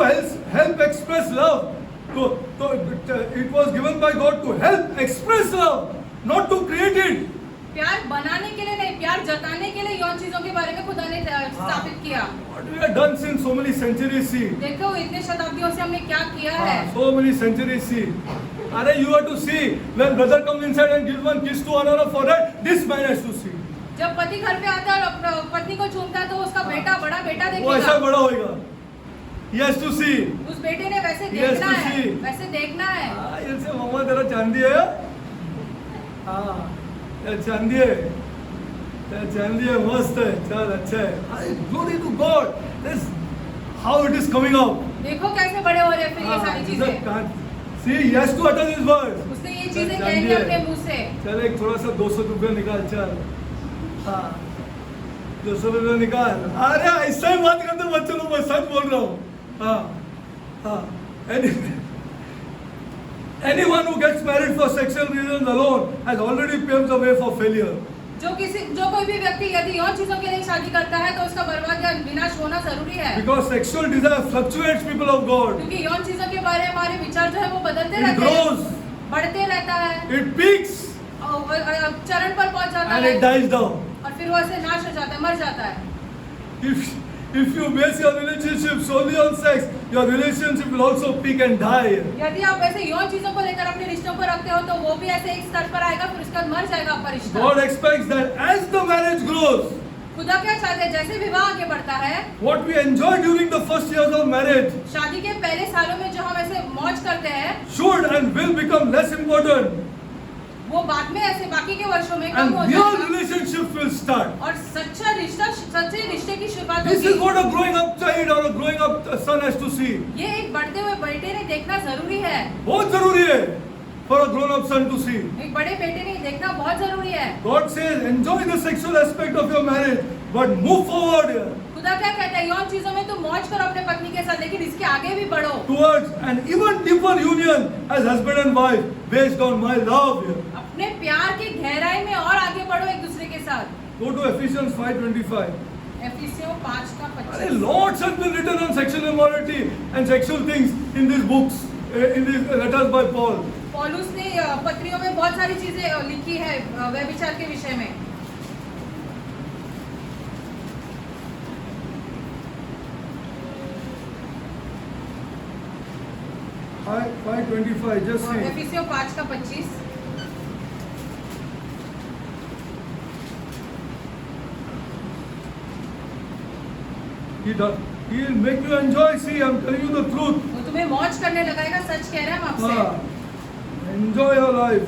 help express love. It was given by God to help express love, not to create it. प्यार बनाने के लिए नहीं, प्यार जताने के लिए यौन चीजों के बारे में खुदा ने स्थापित किया। What we have done since so many centuries, see. देखो इतने शताब्दियों से हमने क्या किया है। So many centuries, see. Are you have to see when brother comes inside and gives one kiss to another for that, this man has to see. जब पति घर पे आता है और पत्नी को चूमता है तो उसका बेटा बड़ा बेटा वो ऐसा देखेगा। बड़ा होएगा. He has to see. उस बेटे ने वैसे He has देखना to है, see. वैसे देखना है। हाँ, ये से मम्मा तेरा चांदी है? हाँ, ये चांदी है. ये चांदी है, मस्त है. चल अच्छा है. Glory to God. This how it is coming out. देखो कैसे बड़े हो रहे हैं फिर ये सारी चीजें। See, he has to utter his words. उसने ये चीजें चांदी कही है. अपने मुंह से। चल एक थोड़ा सा 200 रुपया निकाल चल. हाँ 200 रुपया निकाल. अरे ऐसा ही बात करते बच्चों लोग, मैं सच बोल रहा हूँ. हाँ हाँ. Anyone who gets married for sexual reasons alone has already paved the way for failure. जो कोई भी व्यक्ति यदि यौन चीजों के लिए शादी करता है तो उसका बर्बाद या विनाश होना जरूरी है। Because sexual desire fluctuates, people of God. क्योंकि यौन चीजों के बारे में हमारे विचार जो है वो बदलते It रहते हैं, grows, बढ़ते रहता है, it peaks, और चरण पर पहुंच जाता and है it dies down. और फिर वो ऐसे नाश हो जाता है, मर जाता है। If you base your relationship solely on sex, your relationship will also peak and die. यदि आप ऐसे यौन चीजों को लेकर अपने रिश्तों को रखते हो तो वो भी ऐसे एक स्तर पर आएगा, फिर उसके बाद मर जाएगा आपका रिश्ता। God expects that as the marriage grows, खुदा क्या चाहते हैं, जैसे विवाह आगे बढ़ता है, what we enjoy during the first years of marriage शादी के पहले सालों में जो हम ऐसे मौज करते हैं should and will become less important, वो बाद में ऐसे बाकी के वर्षों में कम and हो real जाएगा relationship will start. और सच्चा रिश्ता, सच्चे रिश्ते की शुरुआत This is होगी। what a growing up child or a growing up son has to see. ये एक बढ़ते हुए बेटे ने देखना जरूरी है। बहुत जरूरी है for a grown up son to see. एक बड़े बेटे ने देखना बहुत जरूरी है। God says enjoy the sexual aspect of your marriage, but move forward here खुदा क्या कहता है, यौन चीजों में तुम मौज करो अपने पत्नी के साथ, लेकिन इसके आगे भी बढ़ो, towards an even deeper union as husband and wife based on my love here. अपने प्यार की गहराई में और आगे बढ़ो एक दूसरे के साथ। Go to Ephesians 5:25. एफिसियों 5 का Arey, 25। lots has been written on sexual immorality and sexual things in these books, in these letters by Paul. पौलुस ने पत्रियों में बहुत सारी चीजें लिखी है व्यभिचार के विषय में। 5:25. Just see. एफिसियों 5 का 25। He'll make you enjoy. See, I'm telling you the truth. वो तुम्हें मौज करने लगाएगा, सच कह रहे हैं हम आपसे। Enjoy your life.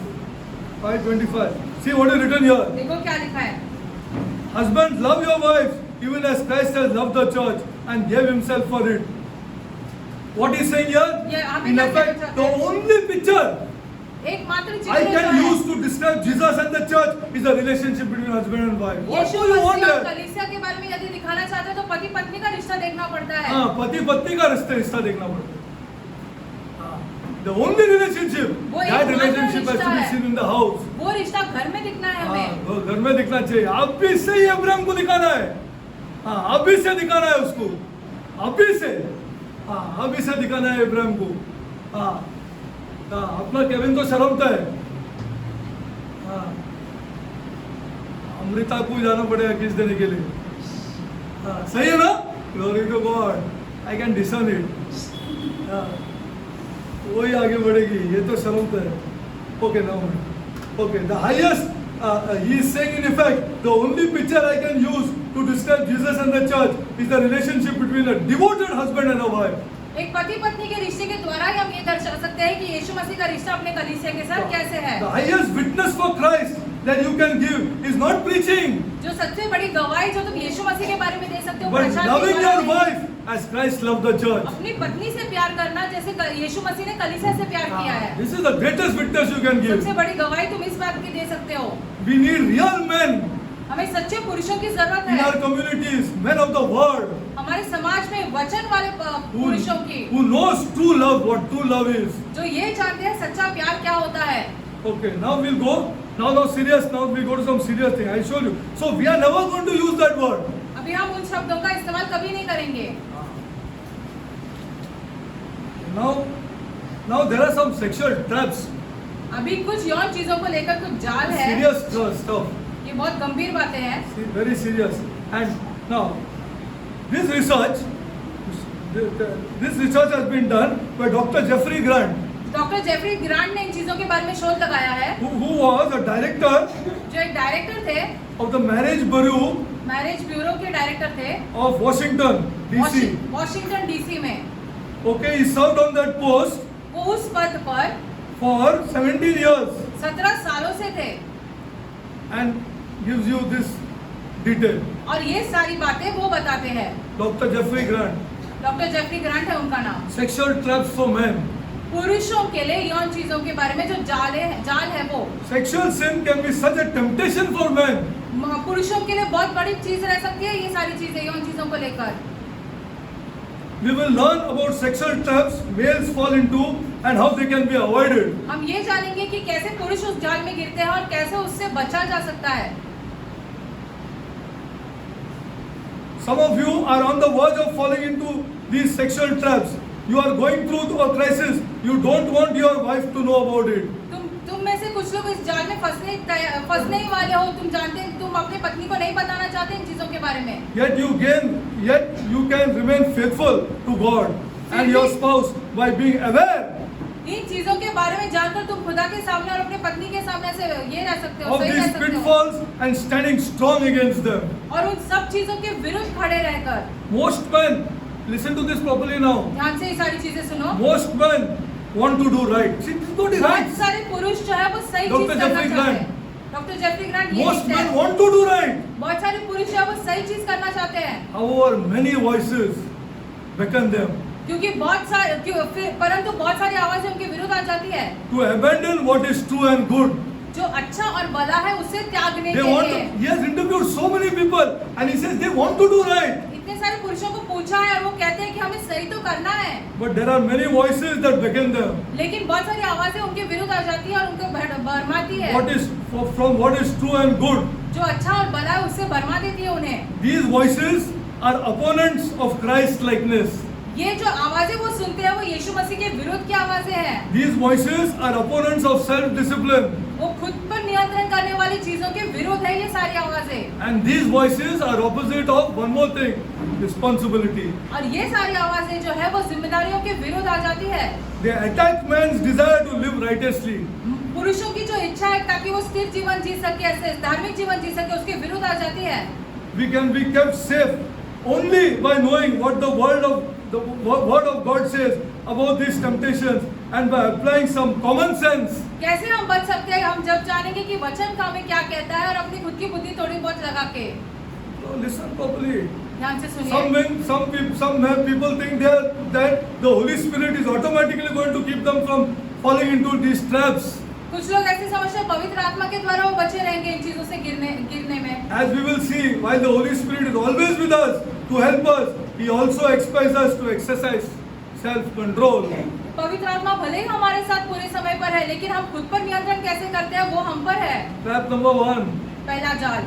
5:25. See what is written here. देखो क्या लिखा है। Husbands, love your wives, even as Christ has loved the church and gave himself for it. What is saying here? Yeah, आप In क्या effect, कहना the चाहते हैं? only picture एकमात्र I चित्र जो can है, use to describe Jesus and the church is the relationship between husband and wife. What Yeshu do you want मसीह और here? कलीसिया के बारे में यदि दिखाना चाहते हो तो पति पत्नी का रिश्ता देखना पड़ता है। हाँ, पति पत्नी का रिश्ता देखना पड़ता है. हाँ, the only relationship, वो that एकमात्र relationship has to रिश्ता be है। seen in the house. वो रिश्ता घर में दिखना है हाँ, हमें। वो घर में दिखना चाहिए. अभी से ही अब्राहम को दिखाना है. हाँ, अभी से दिखाना है उसको. अभी से. हाँ, अभी से दिखाना है इब्राहिम को. हाँ, हाँ, अपना केविन तो शर्मता है. हाँ, अमृता को जाना पड़ेगा किस देने के लिए. हाँ, सही है ना? Glory to God. I can discern it. वही आगे बढ़ेगी, ये तो शर्म है. Okay, now. Okay, the highest, he is saying in effect, the only picture I can use to describe Jesus and the church is the relationship between a devoted husband and a wife. एक पति पत्नी के रिश्ते के द्वारा ही हम ये दर्शा सकते हैं कि यीशु मसीह का रिश्ता अपने कलीसिया के साथ कैसे है. The highest witness for Christ that you can give is not preaching, जो सबसे बड़ी गवाही जो तुम यीशु मसीह के बारे में दे सकते हो, but प्रचार के loving द्वारा your नहीं. wife as Christ loved the church. अपनी पत्नी से प्यार करना जैसे यीशु मसीह ने कलीसिया से प्यार किया है. This is the greatest witness you can give. सबसे बड़ी गवाही तुम इस बात की दे सकते हो. We need real men हमें सच्चे पुरुषों की जरूरत in है. our communities, men of the word, हमारे समाज में वचन वाले पुरुषों की, who knows true love, what true love is. जो ये जानते हैं सच्चा प्यार क्या होता है. Okay, now we'll go. Now serious. Now we go to some serious thing. I show you. So we are never going to use that word. अभी हम उन शब्दों का इस्तेमाल कभी नहीं करेंगे. Now there are some sexual traps. अभी कुछ यौन चीजों को लेकर कुछ जाल है. Serious stuff. ये बहुत गंभीर बातें हैं. Very serious. And now this research has been done by Dr. Jeffrey Grant. Doctor Jeffrey Grant ने इन चीजों के बारे में शोध लगाया है. Who was a director जो एक डायरेक्टर थे, of the Marriage Bureau marriage bureau के डायरेक्टर थे of Washington DC. Washington DC में. Okay, he served on that post वो उस पद पर for 17 years 17 सालों से थे. and gives you this detail. और ये सारी बातें वो बताते हैं. Dr. Jeffrey Grant. Doctor Jeffrey Grant है उनका नाम. Sexual traps for men. पुरुषों के लिए यौन चीजों के बारे में जो जाल है वो. Sexual sin can be such a temptation for men. पुरुषों के लिए बहुत बड़ी चीज रह सकती है ये सारी चीजें यौन चीजों को लेकर. We will learn about sexual traps males fall into and how they can be avoided. हम ये जानेंगे कि कैसे पुरुष उस जाल में गिरते हैं और कैसे उससे बचा जा सकता है. Some of you are on the verge of falling into these sexual traps. You are going through a crisis. You don't want your wife to know about it. तुम में से कुछ लोग इस जाल में फंसने ही वाले हो. तुम जानते हैं, तुम अपनी पत्नी को नहीं बताना चाहते इन चीजों के बारे में. Yet you can remain faithful to God and your spouse by being aware इन चीजों के बारे में जानकर तुम खुदा के सामने और अपनी पत्नी के सामने से ये रह सकते हो, of सही रह these सकते हो. pitfalls and standing strong against them. और उन सब चीजों के विरुद्ध खड़े रहकर. Most men, listen to this properly now. ध्यान से ये सारी चीजें सुनो. Most men want to do right. See, this is not बहुत right. सारे पुरुष जो है वो सही Dr. चीज करना Jeffrey चाहते Grant. हैं. डॉक्टर जेफरी ग्रांट ये Most लिखते men हैं. want to do right. बहुत सारे पुरुष जो है वो सही चीज करना चाहते हैं. However, many voices beckon them क्योंकि परंतु बहुत सारी आवाजें उनके विरुद्ध आ जाती है. to abandon what is true and good. जो अच्छा और भला है उसे त्यागने They के want लिए. to, he has interviewed so many people and he says they want to do right. इतने सारे पुरुषों को पूछा है और वो कहते हैं कि हमें सही तो करना है. But there are many voices that beckon them. लेकिन बहुत सारी आवाजें उनके विरुद्ध आ जाती है और उनको भरमाती है. What is from what is true and good. जो अच्छा और भला है उससे भरमा देती है उन्हें. These voices are opponents of Christ likeness. ये जो आवाजें वो सुनते हैं वो यीशु मसीह के विरुद्ध की आवाजें हैं. These voices are opponents of self-discipline. वो खुद पर नियंत्रण करने वाली चीजों के विरुद्ध है ये सारी आवाजें. And these voices are opposite of one more thing, responsibility. और ये सारी आवाजें जो है वो जिम्मेदारियों के विरुद्ध आ जाती है. They attack man's desire to live righteously. पुरुषों की जो इच्छा है ताकि वो स्थिर जीवन जी सके, ऐसे धार्मिक जीवन जी सके, उसके विरुद्ध आ जाती है. We can be kept safe only by knowing what the word of God says about these temptations and by applying some common sense. कैसे हम बच सकते हैं? हम जब जानेंगे कि वचन का हमें क्या कहता है और अपनी खुद की बुद्धि थोड़ी बहुत लगा के. So listen properly. ध्यान से सुनिए. Some people think that the Holy Spirit is automatically going to keep them from falling into these traps. कुछ लोग ऐसे समझते हैं पवित्र आत्मा के द्वारा वो बचे रहेंगे इन चीजों से गिरने में. As we will see, while the Holy Spirit is always with us to help us, He also expects us to exercise self-control. पवित्र आत्मा भले ही हमारे साथ पूरे समय पर है, लेकिन हम खुद पर नियंत्रण कैसे करते हैं वो हम पर है. Trap number 1 पहला जाल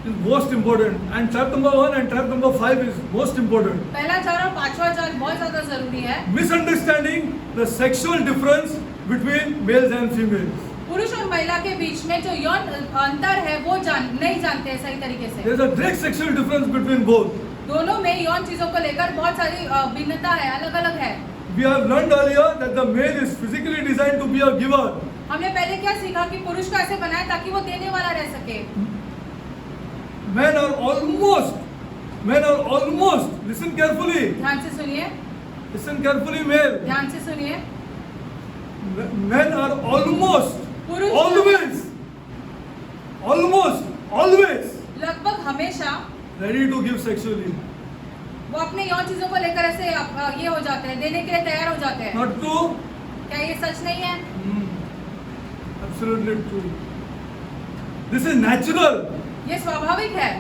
is most important, and trap number 1 and trap number 5 is most important. पहला जाल और पांचवा जाल बहुत ज्यादा जरूरी है. Misunderstanding the sexual difference between males and females. पुरुष और महिला के बीच में जो यौन अंतर है वो नहीं जानते हैं सही तरीके से. There is a direct sexual difference between both. दोनों में यौन चीजों को लेकर बहुत सारी भिन्नता है, अलग अलग है। We have learned earlier that the male is physically designed to be a giver. हमने पहले क्या सीखा कि पुरुष को ऐसे बनाया ताकि वो देने वाला रह सके। Men are almost, listen carefully, ध्यान से सुनिए, listen carefully male. ध्यान से सुनिए। Men are almost, पुरुष always लगभग हमेशा ready to give sexually. वो अपने यौन चीजों को लेकर ऐसे ये हो जाते हैं, देने के लिए तैयार हो जाते हैं। Not true? क्या ये सच नहीं है? Absolutely true. This is natural. ये स्वाभाविक है।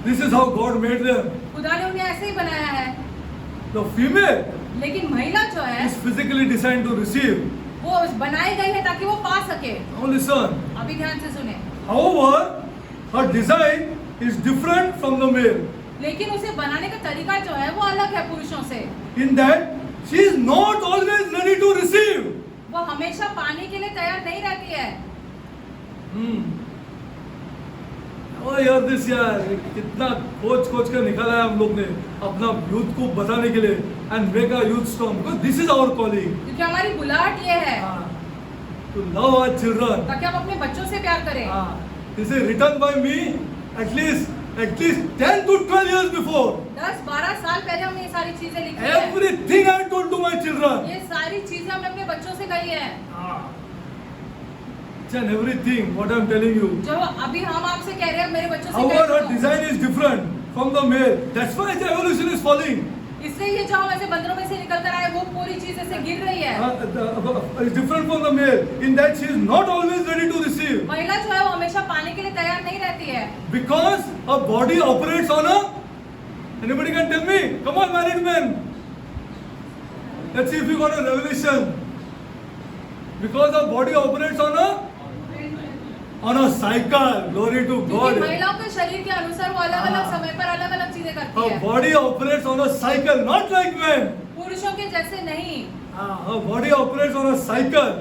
This is how God made them. खुदा ने उन्हें ऐसे ही बनाया है। The female लेकिन महिला जो है is physically designed to receive. वो बनाई गई है ताकि वो पा सके। Now listen. अभी ध्यान से सुने। However, her design is different from the male. लेकिन उसे बनाने का तरीका जो है वो अलग है पुरुषों से। In that she is not always ready to receive. वो हमेशा पाने के लिए तैयार नहीं रहती है। Oh यार this यार कितना खोज कर निकाला है हम लोग ने अपना यूथ को बताने के लिए and make a youth strong. Because this is our calling. क्योंकि हमारी बुलाहट ये है To love our children. ताकि हम अपने बच्चों से प्यार करें। This is written by me at least 10 to 12 years before. 10-12 साल पहले हमने ये सारी चीजें लिखी है। Everything I told to my children. ये सारी चीजें हमने अपने बच्चों से कही है। Each and everything what I am telling you. जो अभी हम आपसे कह रहे हैं मेरे बच्चों से However, कह her design is different from the male. That's why the evolution is falling. इसलिए ये जो हम ऐसे बंदरों में से निकल कर आए वो पूरी चीज ऐसे गिर रही है। Is different from the male in that she is not always ready to receive. महिला जो है वो हमेशा पाने के लिए तैयार नहीं रहती है। Because her body operates on a. Anybody can tell me? Come on, married men. Let's see if you got a revelation. Because her body operates on a cycle. Glory to क्योंकि God. महिलाओं के शरीर के अनुसार वो अलग अलग समय पर अलग अलग चीजें करती Her है। body operates on a cycle, not like men. पुरुषों के जैसे नहीं। Her body operates on a cycle.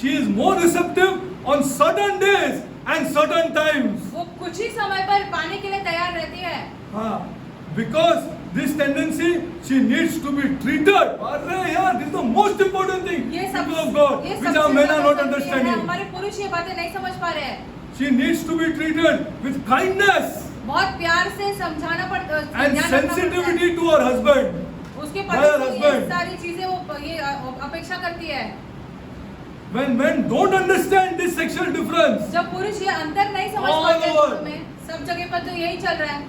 She is more receptive on certain days and certain times. वो कुछ ही समय पर पाने के लिए तैयार रहती है। Because this tendency, she needs to be treated. अरे यार, this is the most important thing. ये सब People of God, which our men are not understanding. हमारे पुरुष ये बातें नहीं समझ पा रहे हैं। She needs to be treated with kindness बहुत प्यार से समझाना पड़ता है and sensitivity to her husband. उसके by her पति से ये husband. सारी चीजें वो ये अपेक्षा करती है। When men don't understand this sexual difference, जब पुरुष ये अंतर नहीं समझ All पाते over. दोनों में, सब जगह पर तो यही चल रहा है।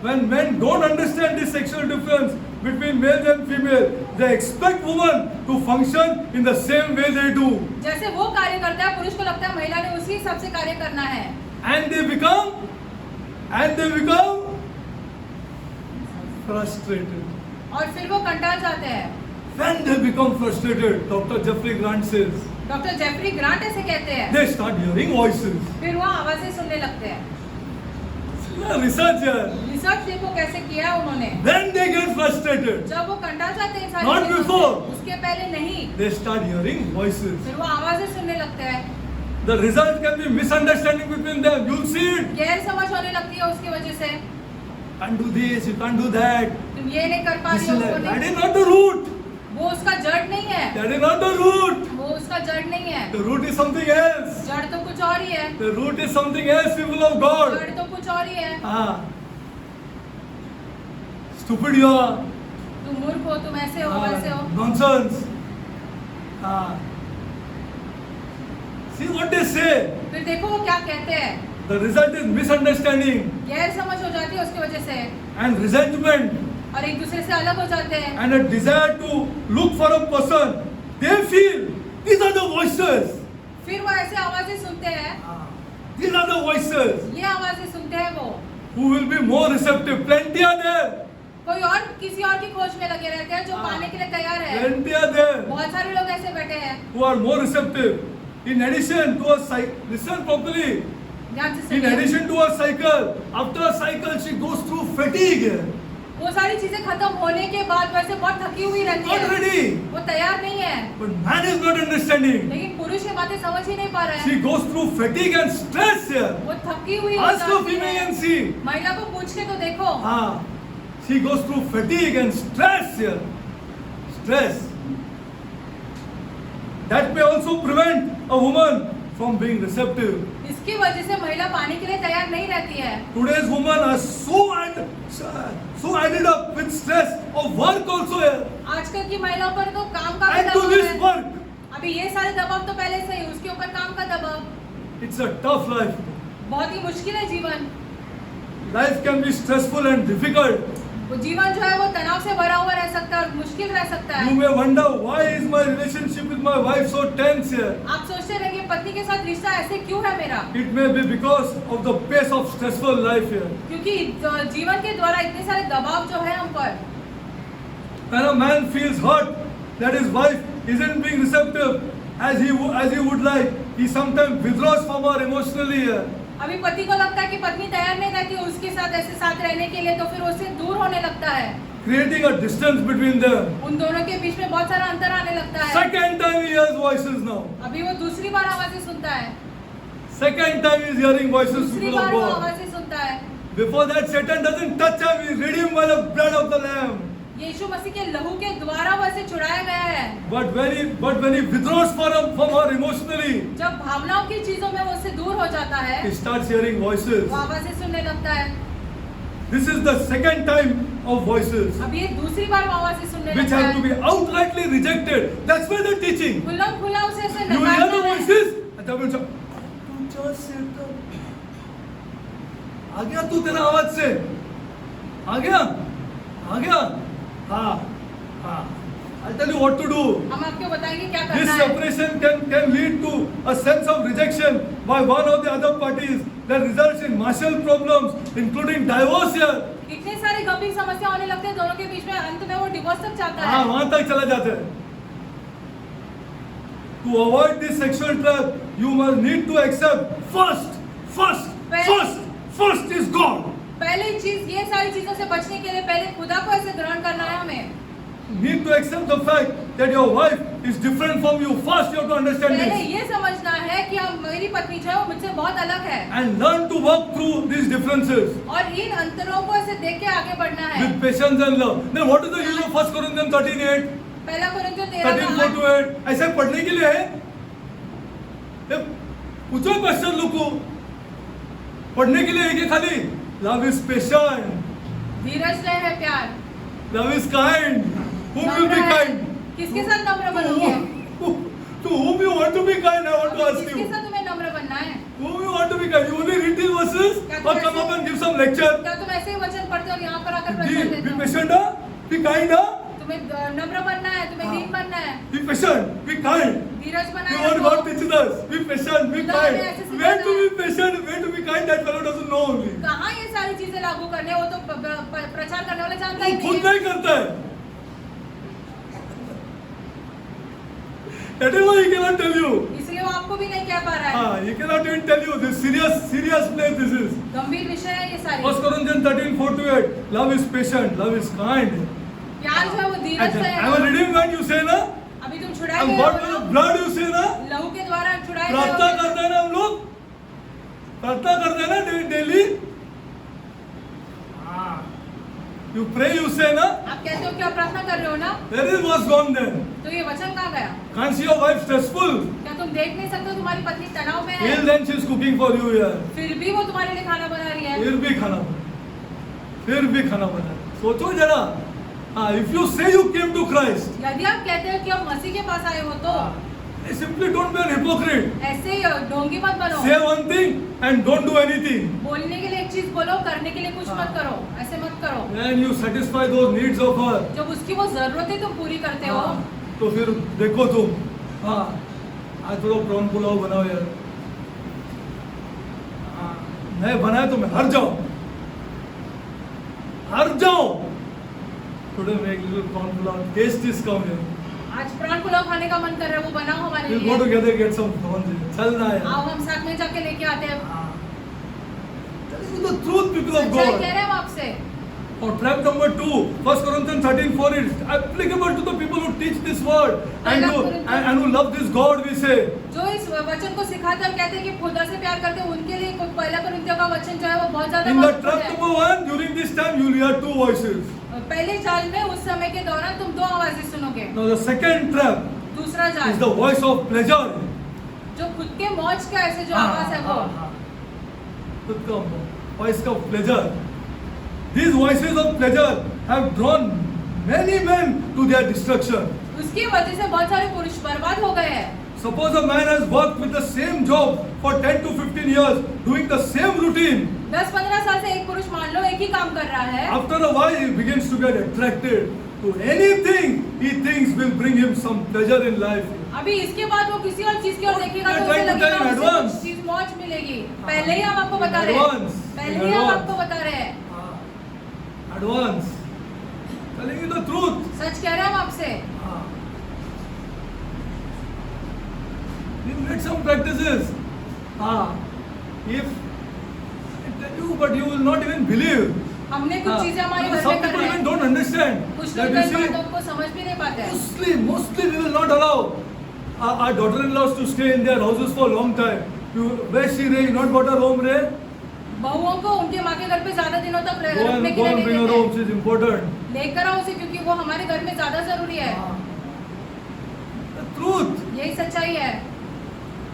when men don't understand this sexual difference between male and female, they expect women to function in the same way they do. जैसे वो कार्य करता है पुरुष को लगता है महिला ने उसी हिसाब से कार्य करना है। And they become frustrated. और फिर वो कंटाल जाते हैं। When they become frustrated, Dr. Jeffrey Grant says, doctor Jeffrey Grant ऐसे कहते हैं। they start hearing voices. फिर वो आवाजें सुनने लगते हैं। Researcher. रिसर्च देखो कैसे किया उन्होंने। Then they get frustrated. जब वो कंटाल जाते हैं सारी Not चीजों से, before. उसके पहले नहीं। They start hearing voices. फिर वो आवाजें सुनने लगते हैं। The result can be misunderstanding between them. You'll see it. गैर समझ होने लगती है उसकी वजह से। Can't do this, you can't do that. तुम ये नहीं कर पा This रही हो, is वो that नहीं। is not the root. वो उसका जड़ नहीं है। That is not the root. वो उसका जड़ नहीं है। The root is something else. जड़ तो कुछ और ही है। The root is something else, people of God. जड़ तो कुछ और ही है। Stupid you are. तुम मूर्ख हो, तुम ऐसे हो, वैसे हो। Nonsense. See what they say. फिर देखो वो क्या कहते हैं। The result is misunderstanding गैर समझ हो जाती है उसकी वजह से and resentment और एक दूसरे से अलग हो जाते हैं। and a desire to look for a person. They feel these are the voices. फिर वो ऐसे आवाजें सुनते हैं। These are the voices ये आवाजें सुनते हैं वो। who will be more receptive. Plenty are there. कोई और किसी और की खोज में लगे रहते हैं जो पाने के लिए तैयार है। Plenty are there बहुत सारे लोग ऐसे बैठे हैं। who are more receptive. In addition to a listen properly. ध्यान से In सुनिए। addition to a cycle, after a cycle she goes through fatigue. वो सारी चीजें खत्म होने के बाद वैसे बहुत थकी हुई रहती Not है, ready. वो तैयार नहीं है, But man is not understanding. लेकिन पुरुष ये बातें समझ ही नहीं पा रहा है। She goes through fatigue and stress here. वो थकी हुई Ask the होती female है। and see. महिला को पूछ के तो देखो, She goes through fatigue and stress here. Stress. That may also prevent a woman from being receptive. इसकी वजह से महिला पाने के लिए तैयार नहीं रहती है। Today's women are so added up with stress of work also here. आजकल की महिलाओं पर तो काम का भी And to दबाव this है। work, अभी ये सारे दबाव तो पहले से ही, उसके ऊपर काम का दबाव। it's a tough life. बहुत ही मुश्किल है जीवन। Life can be stressful and difficult. वो जीवन जो है वो तनाव से भरा हुआ रह सकता है और मुश्किल रह सकता You है। may wonder why is my relationship with my wife so tense here. आप सोचते रहेंगे पत्नी के साथ रिश्ता ऐसे क्यों है मेरा, It may be because of the pace of stressful life here. क्योंकि जीवन के द्वारा इतने सारे दबाव जो है हम पर। When a man feels hurt that his wife isn't being receptive as he would like, he sometimes withdraws from her emotionally here. अभी पति को लगता है कि पत्नी तैयार नहीं रहती उसके साथ ऐसे साथ रहने के लिए, तो फिर उससे दूर होने लगता है, Creating a distance between them. उन दोनों के बीच में बहुत सारा अंतर आने लगता है। Second time he hears voices now. अभी वो दूसरी बार आवाजें सुनता है, Second time he is hearing voices, दूसरी people of बार वो God. आवाजें सुनता है। Before that, Satan doesn't touch him. He redeemed by the blood of the Lamb. यीशु मसीह के लहू के द्वारा वैसे छुड़ाया गया है। But when he withdraws from her emotionally, जब भावनाओं की चीजों में वो उससे दूर हो जाता है, he starts hearing voices. वो आवाजें सुनने लगता है। This is the second time of voices, अब ये दूसरी बार वो आवाजें सुनने which लगता have to है। be outrightly rejected. That's why the teaching. खुल्लम खुल्ला उसे ऐसे You will hear the नकारना है। voices, and the will say, "तू just sit down." आ गया तू तेरा आवाज से, आ गया, हाँ. I'll tell you what to do. हम आपको बताएंगे क्या This करना है। separation can lead to a sense of rejection by one of the other parties that results in marital problems, including divorce here. इतने सारे गंभीर समस्या होने लगते हैं दोनों के बीच में, अंत में वो डिवोर्स तक जाता हाँ, है। वहां तक चला जाता है. To avoid this sexual trap, you must need to accept first is God. पहली चीज ये सारी चीजों से बचने के लिए पहले खुदा को ऐसे ग्रहण करना है हमें। Need to accept the fact that your wife is different from you. First, you have to understand पहले this ये समझना है कि हम मेरी पत्नी जो है वो मुझसे बहुत अलग है, and learn to work through these differences और इन अंतरों को ऐसे देख के आगे बढ़ना है। with patience and love. Then, what is the use of 1 Corinthians 13:8? पहला कोरिन्थियों 13:4-8 ऐसे पढ़ने के लिए है. ये पूछो क्वेश्चन लोग को पढ़ने के लिए है कि खाली लव इज पेशेंट, धीरज रहे है प्यार, love is kind, whom will be kind? किसके साथ नम्र बनोगे? To whom you want to be kind? I want to ask किसके you. साथ तुम्हें नम्र बनना है? Whom you want to be kind? You only read these verses or come up and give some lecture. क्या तुम ऐसे ही वचन पढ़ते हो और यहाँ पर आकर Be प्रश्न देते हो? patient, be kind, तुम्हें नम्र बनना है, तुम्हें दीन बनना है, be patient, be kind. धीरज बनना You है want God आपको। teaches us. Be patient, be खुदा kind. ने ऐसे सिखाया Where to है। be patient, where to be kind, that fellow doesn't know only. कहाँ ये सारी चीजें लागू करने, वो तो प्रचार करने वाला जानता ही वो नहीं खुद है। नहीं करता है. That is why he cannot tell you. इसलिए वो आपको भी नहीं कह पा रहा है। He cannot even tell you this serious place this is. गंभीर विषय है ये सारी। 1 Corinthians 13:4-8. Love is patient, love is kind. प्यार जो है वो धीरज से I am a है। redeemed man, you say ना? अभी तुम छुड़ाए I'm गए bought with हो, the blood, you say ना? लहू के द्वारा छुड़ाए गए प्रार्थना हो। करते हैं ना हम लोग? प्रार्थना करते हैं ना daily? You pray, you say ना? आप कहते हो क्या प्रार्थना कर रहे हो ना? Where is what's gone then? तो ये वचन कहाँ गया? Can't see your wife stressful? क्या तुम देख नहीं सकते हो तुम्हारी पत्नी तनाव में है? Till then she is cooking for you here. फिर भी वो तुम्हारे लिए खाना बना रही है। फिर भी खाना बना. सोचो जरा. If you say you came to Christ, यदि आप कहते हो कि आप मसीह के पास आए हो तो simply don't be an hypocrite. ऐसे ही ढोंगी मत बनो। Say one thing and don't do anything. बोलने के लिए एक चीज बोलो, करने के लिए कुछ मत करो, ऐसे मत करो। When you satisfy those needs of her, जब उसकी वो जरूरतें तुम पूरी करते हो, तो फिर देखो तुम. आज थोड़ा प्रॉन पुलाव बनाओ यार. नहीं बनाए तो मैं हार जाओ. Today make little prawn pulav. Taste is coming. आज प्राण पुलाव खाने का मन कर रहा है, वो बनाओ हमारे We'll go लिए। together get some prawns. चल ना यार. आओ हम साथ में जाके लेके आते हैं। That is the truth, people of सच्चाई God. कह रहे हैं हम आपसे। Or trap number 2, 1 Corinthians 13:4 is applicable to the people who teach this word and who love this God, we say. जो इस वचन को सिखाते हैं और कहते हैं कि खुदा से प्यार करते हैं, उनके लिए पहला कुरिन्थियों का वचन जो है वो बहुत ज्यादा In the महत्वपूर्ण trap है। number 1, during this time you will hear 2 voices. पहले जाल में उस समय के दौरान तुम 2 आवाजें सुनोगे। Now the second trap दूसरा is जाल the voice of pleasure. जो खुद के मौज का ऐसे जो आवाज है वो खुद का voice का pleasure. These voices of pleasure have drawn many men to their destruction. उसकी वजह से बहुत सारे पुरुष बर्बाद हो गए हैं। Suppose a man has worked with the same job for 10 to 15 years, doing the same routine. 10-15 साल से एक पुरुष मान लो एक ही काम कर रहा है। After a while, he begins to get attracted to anything he thinks will bring him some pleasure in life. अभी इसके बाद वो किसी और चीज की ओर देखेगा तो उसे लगेगा उसे कुछ चीज मौज मिलेगी। पहले ही हम आपको बता रहे हैं। पहले ही हम आपको बता रहे हैं। Advance. Telling you the truth. सच कह रहे हैं हम आपसे। We made some practices. If I tell you, but you will not even believe. हमने कुछ चीजें हमारे घर Some में कर people रहे even हैं। don't understand. कुछ That लोग you इस see, बातों को समझ भी नहीं पाते हैं। mostly we will not allow our daughter-in-laws to stay in their houses for a long time. Where she Ray, not got her home, Ray? बहुओं को उनके माँ के घर पे ज्यादा दिनों तक Go रुकने and के लिए नहीं bring her देते home. हैं। She is important. लेकर आओ उसे क्योंकि वो हमारे घर में ज्यादा जरूरी है। The truth. यही सच्चाई है।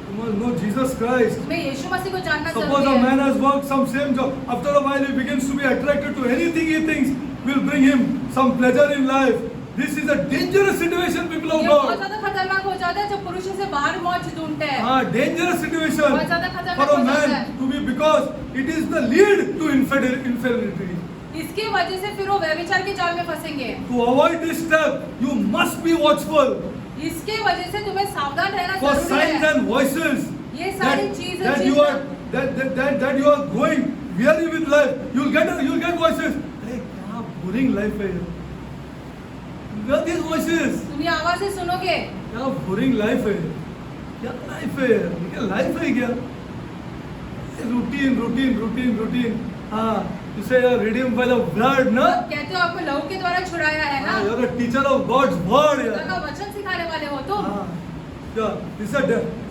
You must know Jesus Christ. तुम्हें यीशु मसीह को जानना Suppose जरूरी a man है। has worked some same job. After a while, he begins to be attracted to anything he thinks will bring him some pleasure in life. This is a dangerous situation, people of ये बहुत God. ज्यादा खतरनाक हो जाता है जब पुरुषों से बाहर मौज ढूंढते हैं। Dangerous situation बहुत ज्यादा खतरनाक for a हो जाता man है। to be, because it is the lead to infidelity. इसकी वजह से फिर वो व्यभिचार के जाल में फंसेंगे। To avoid this step, you must be watchful इसके वजह से तुम्हें सावधान रहना for जरूरी signs है। and voices ये सारी चीजें that you are that you are growing weary with life. You'll get voices. Hey, क्या boring life है ये. You hear these voices. तुम ये आवाजें सुनोगे। क्या boring life है. क्या life है. क्या life है क्या. Routine. You say you're redeemed by the blood, ना? आप कहते हो आपको लहू के द्वारा छुड़ाया है ना। You're a teacher of God's word. खुदा का वचन सिखाने वाले हो तुम। He said,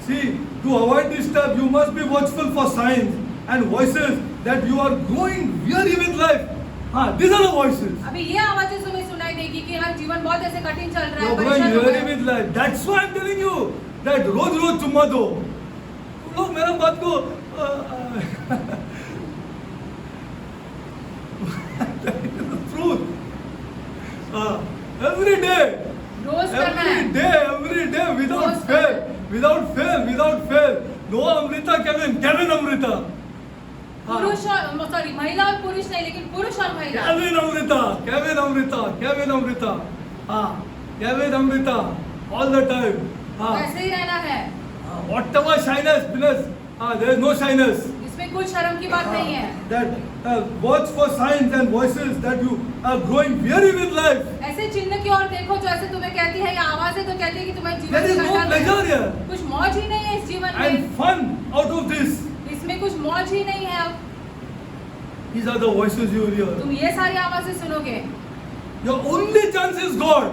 see, to avoid this step, you must be watchful for signs and voices that you are growing weary with life. These are the voices. अभी ये आवाजें तुम्हें सुनाई देगी कि हाँ जीवन बहुत ऐसे कठिन चल रहा You है। are growing परेशान हो weary गए। with life. That's why I'm telling you that रोज चुम्मा दो. तुम लोग मेरा बात को truth. Every day. रोज करना है। Every day, without fail. No Amrita, Kevin Amrita. पुरुष और सॉरी महिला और पुरुष नहीं लेकिन पुरुष और महिला। Kevin Amrita, all the time. वैसे ही रहना है। Whatever shyness, there is no shyness. इसमें कुछ शर्म की बात नहीं है। That watch for signs and voices that you are growing weary with life. ऐसे चिन्ह की ओर देखो जो ऐसे तुम्हें कहती है या आवाजें तो कहती है कि तुम्हें जीवन There is से no घटाना है। pleasure here. कुछ मौज ही नहीं है इस जीवन में। And fun out of this. इसमें कुछ मौज ही नहीं है अब। These are the voices you will hear. तुम ये सारी आवाजें सुनोगे। Your only chance is God.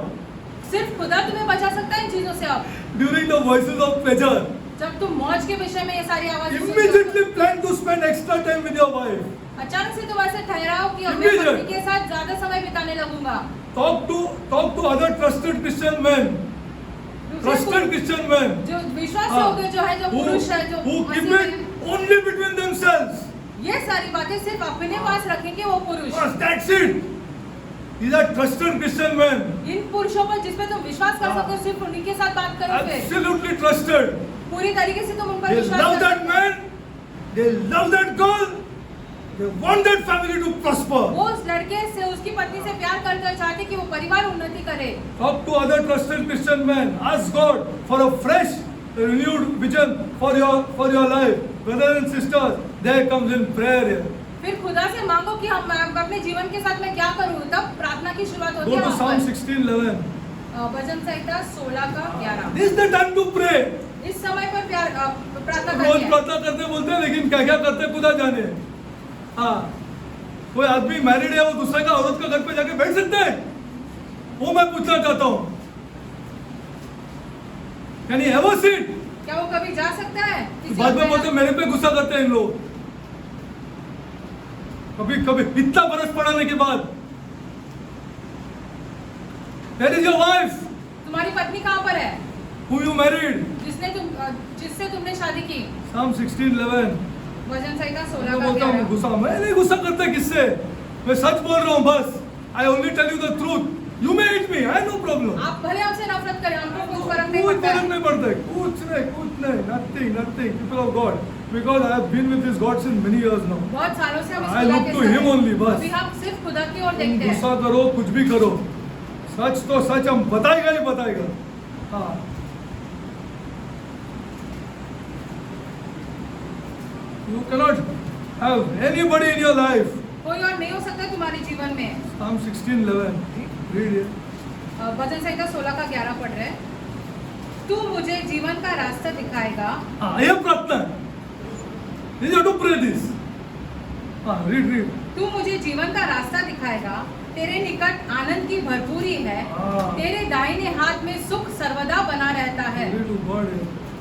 सिर्फ खुदा तुम्हें बचा सकता है इन चीजों से अब। During the voices of pleasure, जब तुम मौज के विषय में ये सारी आवाजें सुनते immediately हो, plan to spend extra time with your wife. अचानक से तुम ऐसे ठहराओ कि अब मैं Immediate. पत्नी के साथ ज्यादा समय बिताने लगूंगा। Talk to other trusted Christian men. Trusted Christian men. जो विश्वासी होते जो है जो पुरुष है जो Who keep Masih it only between themselves. ये सारी बातें सिर्फ अपने पास रखेंगे वो पुरुष। Bas, that's it. These are trusted Christian men. इन पुरुषों पर जिसपे तुम विश्वास कर सकते हो सिर्फ उन्हीं के साथ बात करो फिर। Absolutely trusted. पूरी तरीके से तुम उन पर They विश्वास love कर that सकते हो। man. They love that girl. They want that family to prosper. वो उस लड़के से उसकी पत्नी से प्यार करते और चाहते कि वो परिवार उन्नति करे। Talk to other trusted Christian men. Ask God for a fresh, renewed vision for your life. Brothers and sisters, there comes in prayer here. फिर खुदा से मांगो कि हम अपने जीवन के साथ मैं क्या करूं, तब प्रार्थना की शुरुआत होती Go है to वहाँ Psalm पर। 16:11. भजन संहिता 16 का 11। This is the time to pray. इस समय पर प्रार्थना रोज करिए। प्रार्थना करते बोलते हैं लेकिन क्या क्या करते खुदा जाने. कोई आदमी मैरिड है वो दूसरे का औरत का घर पे जाके बैठ सकता है? वो मैं पूछना चाहता हूँ। Can he ever sit? क्या वो कभी जा सकता है? बाद में बोलते मेरे पे गुस्सा करते हैं इन लोग। कभी कभी इतना बरस पढ़ाने के बाद Where is your wife? तुम्हारी पत्नी कहाँ पर है? Who you married? जिससे तुमने शादी की? Psalm 16:11। वचन संहिता 16 मैं का बोलता हूँ 11। गुस्सा, मैं नहीं गुस्सा करता किससे, मैं सच बोल रहा हूँ बस। I only tell you the truth. You may hate me, I have no problem. आप भले हमसे नफरत करें, हमको कुछ फर्क नहीं कोई पड़ता फर्क है। नहीं पड़ता, कुछ नहीं, nothing, people of God. Because I have been with this God since many years now. बहुत सालों से हम इस I खुदा look के to साथ Him हैं। only, बस। अभी हम सिर्फ खुदा की ओर तुम देखते हैं। गुस्सा करो, कुछ भी करो, सच तो सच हम बताएगा ही बताएगा। हाँ, you cannot have anybody in your life. कोई और नहीं हो सकता तुम्हारे जीवन में। Psalm 16:11. Read it. वचन संहिता 16 का 11 पढ़ रहे हैं। तू मुझे जीवन का रास्ता दिखाएगा। हाँ, ये प्रार्थना है। This is to pray this. हाँ, read. तू मुझे जीवन का रास्ता दिखाएगा, तेरे निकट आनंद की भरपूरी है, हाँ। तेरे दाहिने हाथ में सुख सर्वदा बना रहता है। Glory to God.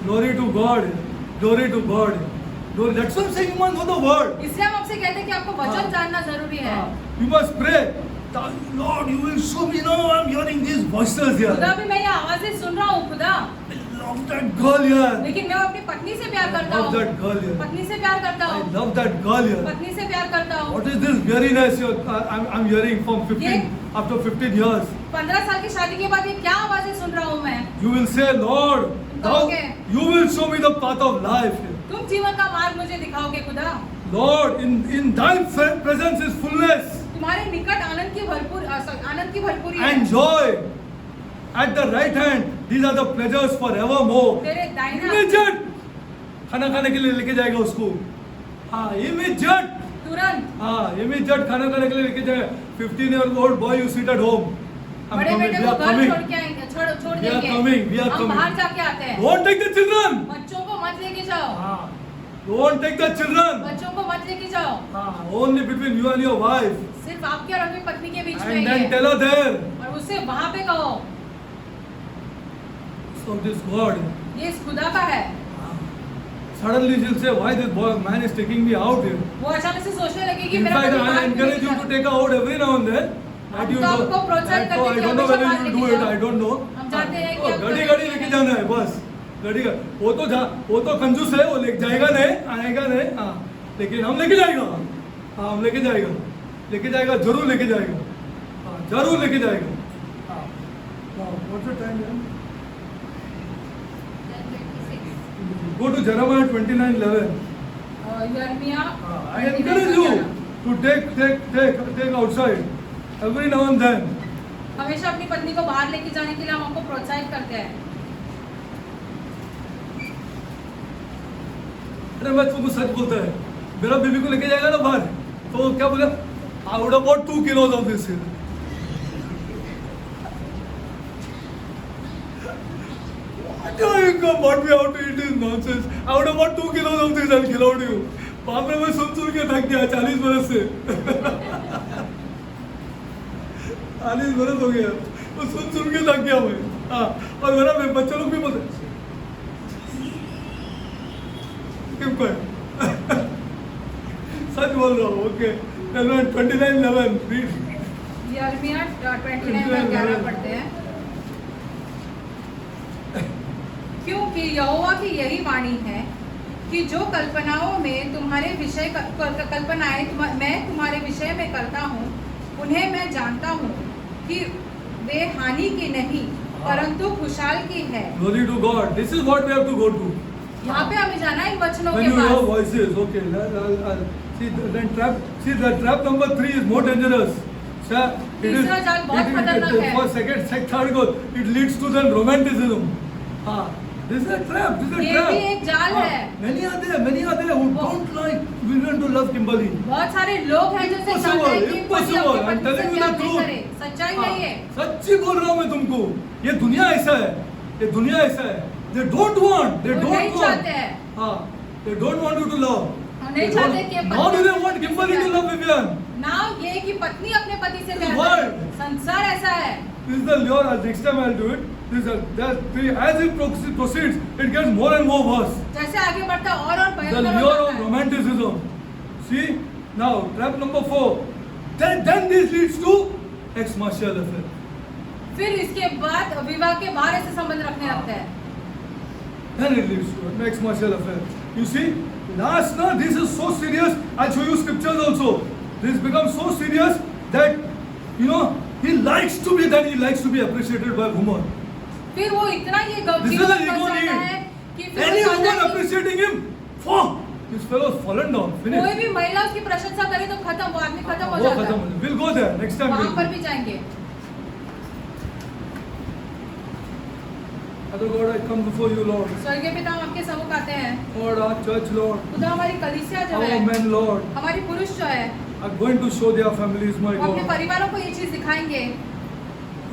Glory to God. Glory to God. Glory. That's why I'm saying you must know the word. इसलिए हम आपसे कहते हैं कि आपको वचन हाँ। जानना जरूरी है। You must pray. Lord, you will show me now. I'm hearing these voices here. खुदा भी मैं ये आवाजें सुन रहा हूँ खुदा, I love that girl here. लेकिन मैं अपनी पत्नी से प्यार I करता love हूँ। that girl here. पत्नी से प्यार करता I हूँ। love that girl here. पत्नी से प्यार करता हूँ। What is this weariness I'm hearing from 15 after 15 years? 15 साल की शादी के बाद ये क्या आवाजें सुन रहा हूँ मैं? You will say, Lord, thou, Okay. you will show me the path of life. तुम जीवन का मार्ग मुझे दिखाओगे खुदा। Lord, in thy presence is fullness तुम्हारे निकट आनंद की भरपूरी है। and joy. At the right hand, these are the pleasures forevermore. तेरे दाहिने हाथ Immediate खाना खाने के लिए लेके जाएगा उसको। हाँ, immediate. तुरंत हाँ, immediate खाना खाने के लिए लेके जाएगा। 15-year-old boy, you sit at home. I'm बड़े coming. बेटे We को are घर coming. छोड़ के आएंगे, छोड़ We are देंगे। coming. We are हम coming. बाहर जाके आते हैं। Don't take the children. बच्चों को मत लेके जाओ। हाँ, don't take the children. बच्चों को मत लेके जाओ। हाँ, only between you and your wife. सिर्फ आपके और अपनी पत्नी के बीच में And ही then है। tell her there. और उससे वहाँ पे कहो, So this God. ये इस खुदा का है। Suddenly she'll say, why this boy, man is taking me out here? वो अचानक से सोचने लगी कि In मेरा fact, पति I बाहर encourage you निकल to take her out every now and then. That you तो आपको know. प्रोत्साहित That- करते I हैं don't know कि whether हमेशा you will do बाहर it. I don't know. हम चाहते हैं कि वो आपको गाड़ी लेके लेके जाना जाना है बस। गाड़ी का वो तो कंजूस है, वो लेके जाएगा नहीं, आएगा नहीं। हाँ, लेकिन हम लेके जाएगा। हाँ, हम लेके जाएगा, जरूर लेके जाएगा। हाँ, जरूर लेके जाएगा। हाँ, what's the time here? Go to Jeremiah 29:11. यिर्मयाह I encourage you to take outside every now and then. हमेशा अपनी पत्नी को बाहर लेके जाने के लिए हम आपको प्रोत्साहित करते हैं। अरे मैं तुमको सच बोलता है, मेरा बीवी को लेके जाएगा ना बाहर, तो क्या बोले, I would about 2 kilos of this here. What we have to eat is nonsense. I would about 2 kilos of this and kill out you. बाप रे, मैं सुन के थक गया 40 बरस से। 40 बरस हो गया, वो सुन के थक गया मैं। हाँ, और मेरा बच्चे लोग भी बोलते क्यों कोई सच बोल रहा हूँ। Okay, 29:11 read. यिर्मयाह 29:11 पढ़ते हैं। क्योंकि यहोवा की यही वाणी है कि जो कल्पनाओं में तुम्हारे विषय मैं तुम्हारे विषय में करता हूँ, उन्हें मैं जानता हूँ कि वे हानि की नहीं परंतु खुशहाल की है। Glory to God. This is what we have to go to. यहाँ पे हमें जाना है इन वचनों When के you hear pass. voices, okay. I'll see the trap number 3 is more dangerous. तीसरा जाल बहुत खतरनाक है। For second, third goes, it leads to then romanticism. हाँ, this is a trap. This is a ये trap. भी एक जाल है। Many are there who don't like women to love Kimberly. बहुत सारे लोग हैं जो से चाहते हैं कि पति अपनी I'm पत्नी से telling you प्यार the नहीं truth. करे। सच्चाई हाँ, नहीं है। सच्ची बोल रहा हूँ मैं तुमको। ये दुनिया ऐसा है। They don't want. वो नहीं चाहते हैं। हाँ, they don't want you to love. हम नहीं चाहते कि Now do they want Kimberly to love Vivian? ना ये कि पत्नी अपने पति से प्यार Why? करे। संसार ऐसा है। This is the lure. Next time I'll do it. As it proceeds, it gets more and more worse. जैसे आगे बढ़ता और The भयंकर lure होता of है। romanticism. See, now trap number 4. Then this leads to extramarital affair. फिर इसके बाद विवाह के बाहर ऐसे संबंध रखने लगते हैं। Then it leads to an extramarital affair. You see, this is so serious. I'll show you scriptures also. This becomes so serious that he likes to be appreciated by women. फिर वो इतना ये This is an ego है need. कि फिर Any वो चाहता woman है कि appreciating him, this fellow has fallen down. कोई Finished. भी महिला उसकी प्रशंसा करे तो खत्म, वो आदमी खत्म हो वो जाता खत्म है। हो- We'll go there next time. वहां पर भी जाएंगे। Father God, I come before you, Lord. स्वर्गीय पिता, हम आपके सम्मुख आते हैं। Lord, our church, Lord. खुदा हमारी कलीसिया जो है, Our men, Lord, हमारी पुरुष जो है, are going to show their families, my वो अपने God, परिवारों को ये चीज दिखाएंगे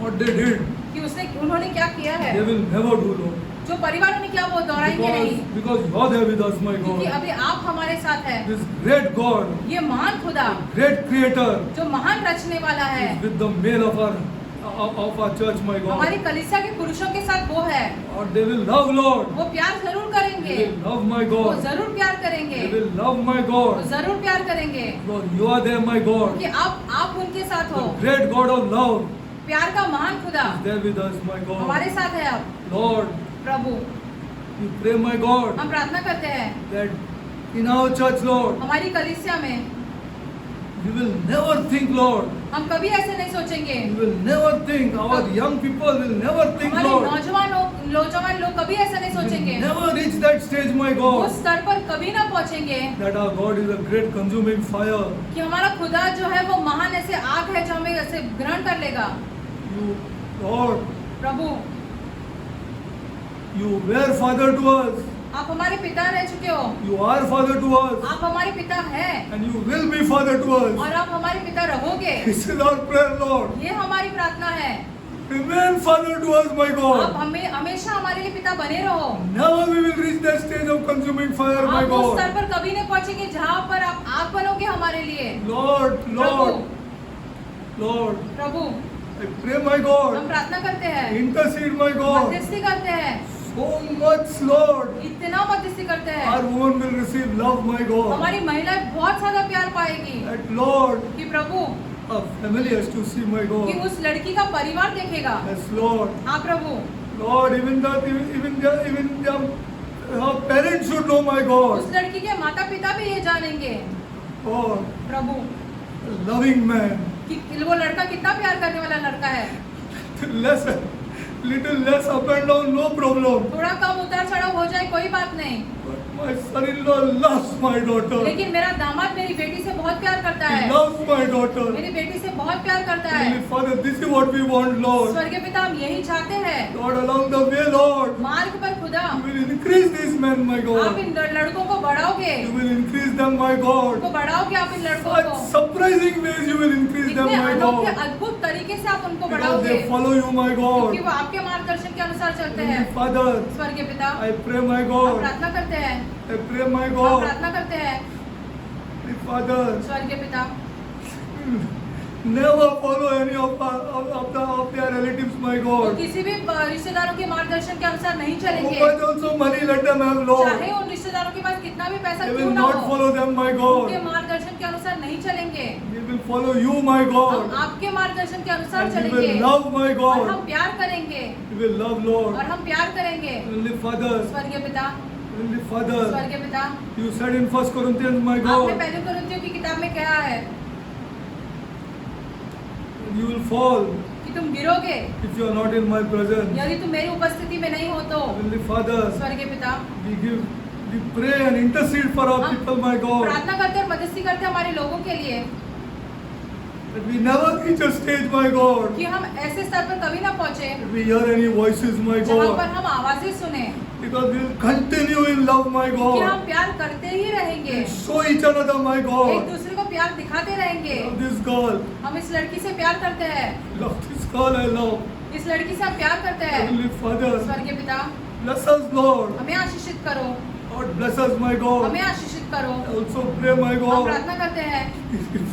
what they did. कि उन्होंने क्या किया है। They will never do, Lord. जो परिवारों ने किया वो दोहराएंगे नहीं, Because you are there with us, my क्योंकि God. अभी आप हमारे साथ हैं। This great God, ये महान खुदा great Creator, जो महान रचने वाला है, is with the male of our church, my हमारी God. कलीसिया के पुरुषों के साथ वो है। Or they will love, Lord. वो प्यार जरूर करेंगे, They will love, my वो God. जरूर प्यार करेंगे, They will love, my वो God. जरूर प्यार करेंगे, Lord, you are there, my God. कि आप उनके साथ हो। The great God of love प्यार का महान खुदा is there with us, my God. हमारे साथ है। अब Lord, Prabhu, we pray, my God, हम प्रार्थना करते हैं that in our church, Lord, हमारी कलीसिया में we will never think, Lord, हम कभी ऐसे नहीं सोचेंगे, we will never think, our young people will never think, हमारे Lord, नौजवान लोग कभी ऐसे नहीं we will सोचेंगे, never reach that stage, my उस God, स्तर पर कभी ना पहुंचेंगे that our God is a great consuming fire. कि हमारा खुदा जो है वो महान ऐसे आग है जो हमें ऐसे ग्रहण कर लेगा। You, Lord, Prabhu, you were Father to us, आप हमारे पिता रह चुके हो, you are Father to us, आप हमारे पिता हैं and you will be Father to us. और आप हमारे पिता रहोगे। This is our prayer, Lord. ये हमारी प्रार्थना है। Remain Father to us, my आप God. हमेशा हमारे लिए पिता बने रहो। Never we will reach that stage of consuming fire, my आप उस God. स्तर पर कभी नहीं पहुंचेंगे जहाँ पर आप आग बनोगे हमारे लिए। Lord, Lord, Lord, Prabhu, I pray, my हम God, प्रार्थना करते हैं, intercede, my God. मध्यस्थी करते हैं, So much, Lord. इतना मध्यस्थी करते हैं, Our woman will receive love, my God. हमारी महिलाएं बहुत ज्यादा प्यार पाएगी That Lord, कि प्रभु, our family has to see, my कि God. उस लड़की का परिवार देखेगा। Yes, Lord. हाँ प्रभु, Lord, even her parents should know, my God. उस लड़की के माता पिता भी ये जानेंगे Oh, Prabhu a loving man. कि वो लड़का कितना प्यार करने वाला लड़का है। Little less up and down, no problem. थोड़ा कम उतार चढ़ाव हो जाए कोई बात नहीं, But my son-in-law loves my daughter. लेकिन मेरा दामाद मेरी बेटी से बहुत प्यार करता He है, loves my daughter. मेरी बेटी से बहुत प्यार करता है। Heavenly Father, this is what we want, Lord. स्वर्गीय पिता, हम यही चाहते हैं। Lord, along the way, Lord, मार्ग पर खुदा, you will increase these men, my आप God. इन लड़कों को बढ़ाओगे, You will increase them, my God. उनको बढ़ाओगे आप इन लड़कों Such को, surprising ways you will increase them, इतने my अनोखे God. अद्भुत तरीके से आप उनको Because बढ़ाओगे, they follow you, my क्योंकि God. वो आपके मार्गदर्शन के अनुसार चलते हैं। Heavenly Father, स्वर्गीय पिता, I pray, my हम God. प्रार्थना करते हैं, I pray, my हम God. प्रार्थना करते हैं। Heavenly Father, स्वर्गीय पिता, never follow any of their relatives, my वो God. किसी भी रिश्तेदारों के मार्गदर्शन के अनुसार नहीं How चलेंगे, much also money let them have, चाहे Lord. उन रिश्तेदारों के पास कितना भी पैसा They क्यों will ना not हो, follow them, my उनके God. मार्गदर्शन के अनुसार नहीं चलेंगे। We will follow you, my हम God. आपके मार्गदर्शन के अनुसार And we चलेंगे will love, my और हम God. प्यार करेंगे We will love, Lord. और हम प्यार करेंगे। Heavenly Father, स्वर्गीय पिता, Heavenly Father, स्वर्गीय पिता, you said in 1 Corinthians, my आपने God, पहले कुरिन्थियों की किताब में कहा है you will fall कि तुम गिरोगे if you are not in my presence. यदि तुम मेरी उपस्थिति में नहीं हो तो। Heavenly Father, स्वर्गीय पिता, we pray and intercede for our हम people, my God. प्रार्थना करते और मध्यस्थी करते हमारे लोगों के लिए That we never reach a stage, my God, कि हम ऐसे स्तर पर कभी ना पहुंचे that we hear any voices, my जहाँ पर God. हम आवाजें सुने, Because we will continue in love, my कि God. हम प्यार करते ही रहेंगे, And show each another, my एक God. दूसरे को प्यार दिखाते रहेंगे। Love this girl. हम इस लड़की से प्यार करते हैं, Love this girl I love. इस लड़की से हम प्यार करते हैं। Heavenly Father, स्वर्गीय पिता, bless us, Lord. हमें आशीषित करो Lord, bless us, my God. हमें आशीषित करो। I also pray, my हम God. प्रार्थना करते हैं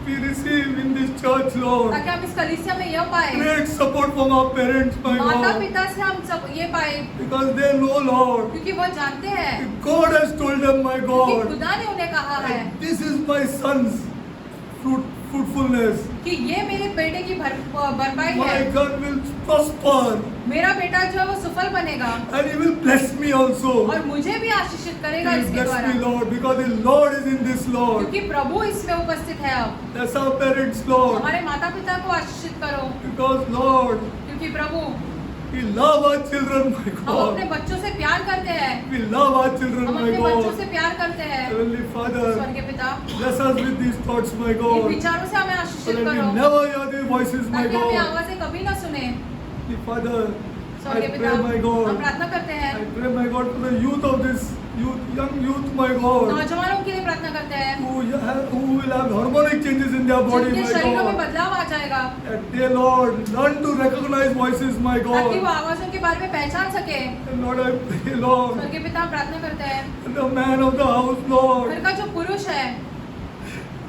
We receive in this church, Lord, ताकि हम इस कलीसिया में यह पाए, great support from our parents, my माता God, पिता से हम सब ये पाए, because they know, Lord, क्योंकि वो जानते हैं, God has told them, my क्योंकि God, खुदा ने उन्हें कहा है that this is my son's fruitfulness. कि ये मेरे बेटे की भरपाई My है, son will prosper मेरा बेटा जो है वो सफल बनेगा and he will bless me also. और मुझे भी आशीषित He करेगा will इसके bless द्वारा, me, Lord, because the Lord is in this, Lord. क्योंकि प्रभु इसमें उपस्थित है। अब Bless our parents, Lord, हमारे माता पिता को आशीषित करो, because, Lord, क्योंकि प्रभु we love our children, my हम अपने God. बच्चों से प्यार करते हैं, We love our children, हम my अपने बच्चों God. से प्यार करते हैं। Heavenly Father, स्वर्गीय पिता, bless us with these thoughts, my in God, विचारों से हमें so आशीषित that we करो never hear their voices, my ताकि हमें God. आवाजें कभी ना सुने। Heavenly Father, I स्वर्गीय pray, पिता, my हम God, प्रार्थना करते हैं, I pray, my God, for the youth of this youth, young youth, my God, नौजवानों के लिए प्रार्थना करते हैं who will have hormonic changes in their body, जिनके my शरीरों में God. बदलाव आ जाएगा, That they, Lord, learn to recognize voices, my ताकि वो God. आवाजों के बारे में पहचान सके। And Lord, I pray, Lord, स्वर्गीय पिता, हम प्रार्थना करते हैं, the man of the house, Lord, घर का जो पुरुष है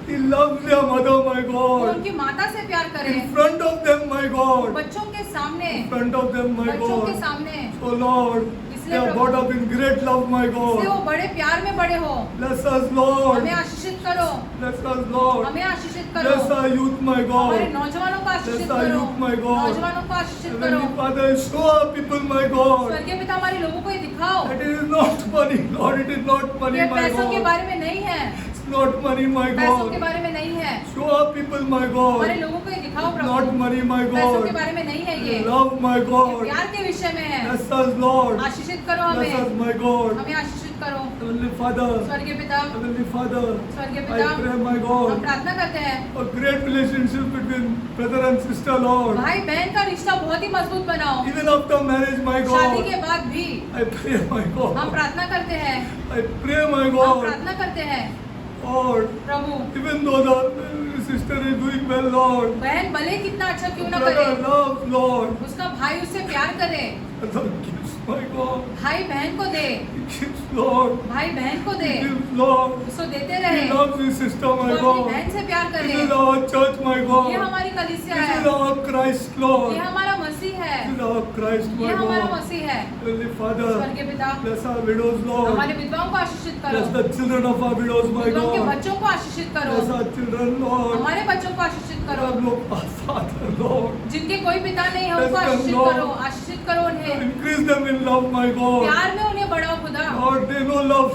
he loves their mother, my वो God. उनकी माता से प्यार करे, In front of them, my God. बच्चों के सामने, In front of them, my बच्चों के God. सामने, So, Lord, they इसलिए are Prabhu brought up in great love, my इसलिए वो God. बड़े प्यार में बड़े हो। Bless us, Lord. हमें आशीषित करो, Bless us, Lord. हमें आशीषित करो, Bless our youth, my हमारे God. नौजवानों को आशीषित Bless our करो, youth, my God. नौजवानों को आशीषित करो। Heavenly Father, show our people, my God. स्वर्गीय पिता, हमारे लोगों को ये दिखाओ That it is not money, Lord. It is not money, ये my पैसों के God. बारे में नहीं है, It's not money, my पैसों के God. बारे में नहीं है। Show our people, my हमारे God. लोगों को ये दिखाओ It's not Prabhu, money, my पैसों के God. बारे में नहीं है ये Love, my God. प्यार के विषय में है। Bless us, Lord. आशीषित करो Bless us, हमें, my God. हमें आशीषित करो। Heavenly Father, स्वर्गीय पिता, Heavenly Father, स्वर्गीय I पिता, pray, my हम God, प्रार्थना करते हैं a great relationship between brother and sister, Lord. भाई बहन का रिश्ता बहुत ही मजबूत बनाओ, Even after marriage, my शादी God, के बाद भी I pray, my हम God, प्रार्थना करते हैं, I pray, my हम God, प्रार्थना करते हैं Lord, Prabhu, even though the sister is doing well, Lord, बहन भले कितना अच्छा क्यों ना brother करे, loves, Lord, उसका भाई उससे प्यार करे, brother gives, my God, भाई बहन को दे, he gives, Lord, भाई बहन को दे, he gives, Lord, उसको देते he रहे, loves his sister, वो my अपनी God. बहन से प्यार This करे। is our church, my ये God. हमारी कलीसिया This है, is our Christ, ये Lord. हमारा मसीह है, This is our Christ, ये my हमारा God. मसीह है। Heavenly Father, स्वर्गीय पिता, bless our widows, Lord. हमारे विधवाओं को आशीषित करो, Bless the children of our widows, my विधवाओं के God. बच्चों को आशीषित करो, Bless our children, Lord. हमारे बच्चों को आशीषित करो, Our Lord, our Father, Lord. जिनके कोई पिता नहीं है उनको Bless them, आशीषित Lord. करो, आशीषित करो उन्हें, Increase them in love, my God. प्यार में उन्हें बढ़ाओ खुदा। Lord, they know love.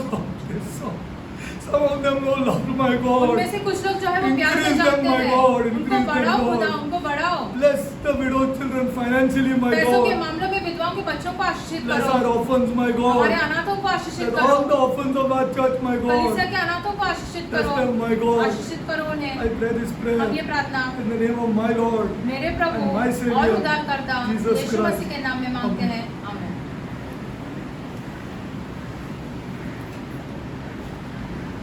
Some of them know love, my God. उनमें से कुछ लोग जो है वो प्यार को Increase them, जानते my हैं, God. उनको Increase them, बढ़ाओ Lord. खुदा, उनको बढ़ाओ। Bless the widow children financially, my पैसों के God. मामलों में विधवाओं के बच्चों को आशीषित Bless करो, our orphans, my हमारे God. अनाथों को आशीषित Bless करो, all the orphans of our church, my कलीसिया God. के अनाथों को आशीषित Bless करो, them, my God. आशीषित करो उन्हें। I pray this हम prayer ये प्रार्थना in the name of my Lord. मेरे प्रभु And my Savior, और उद्धारकर्ता Jesus यीशु Christ. मसीह के नाम में मांगते हैं, आमीन।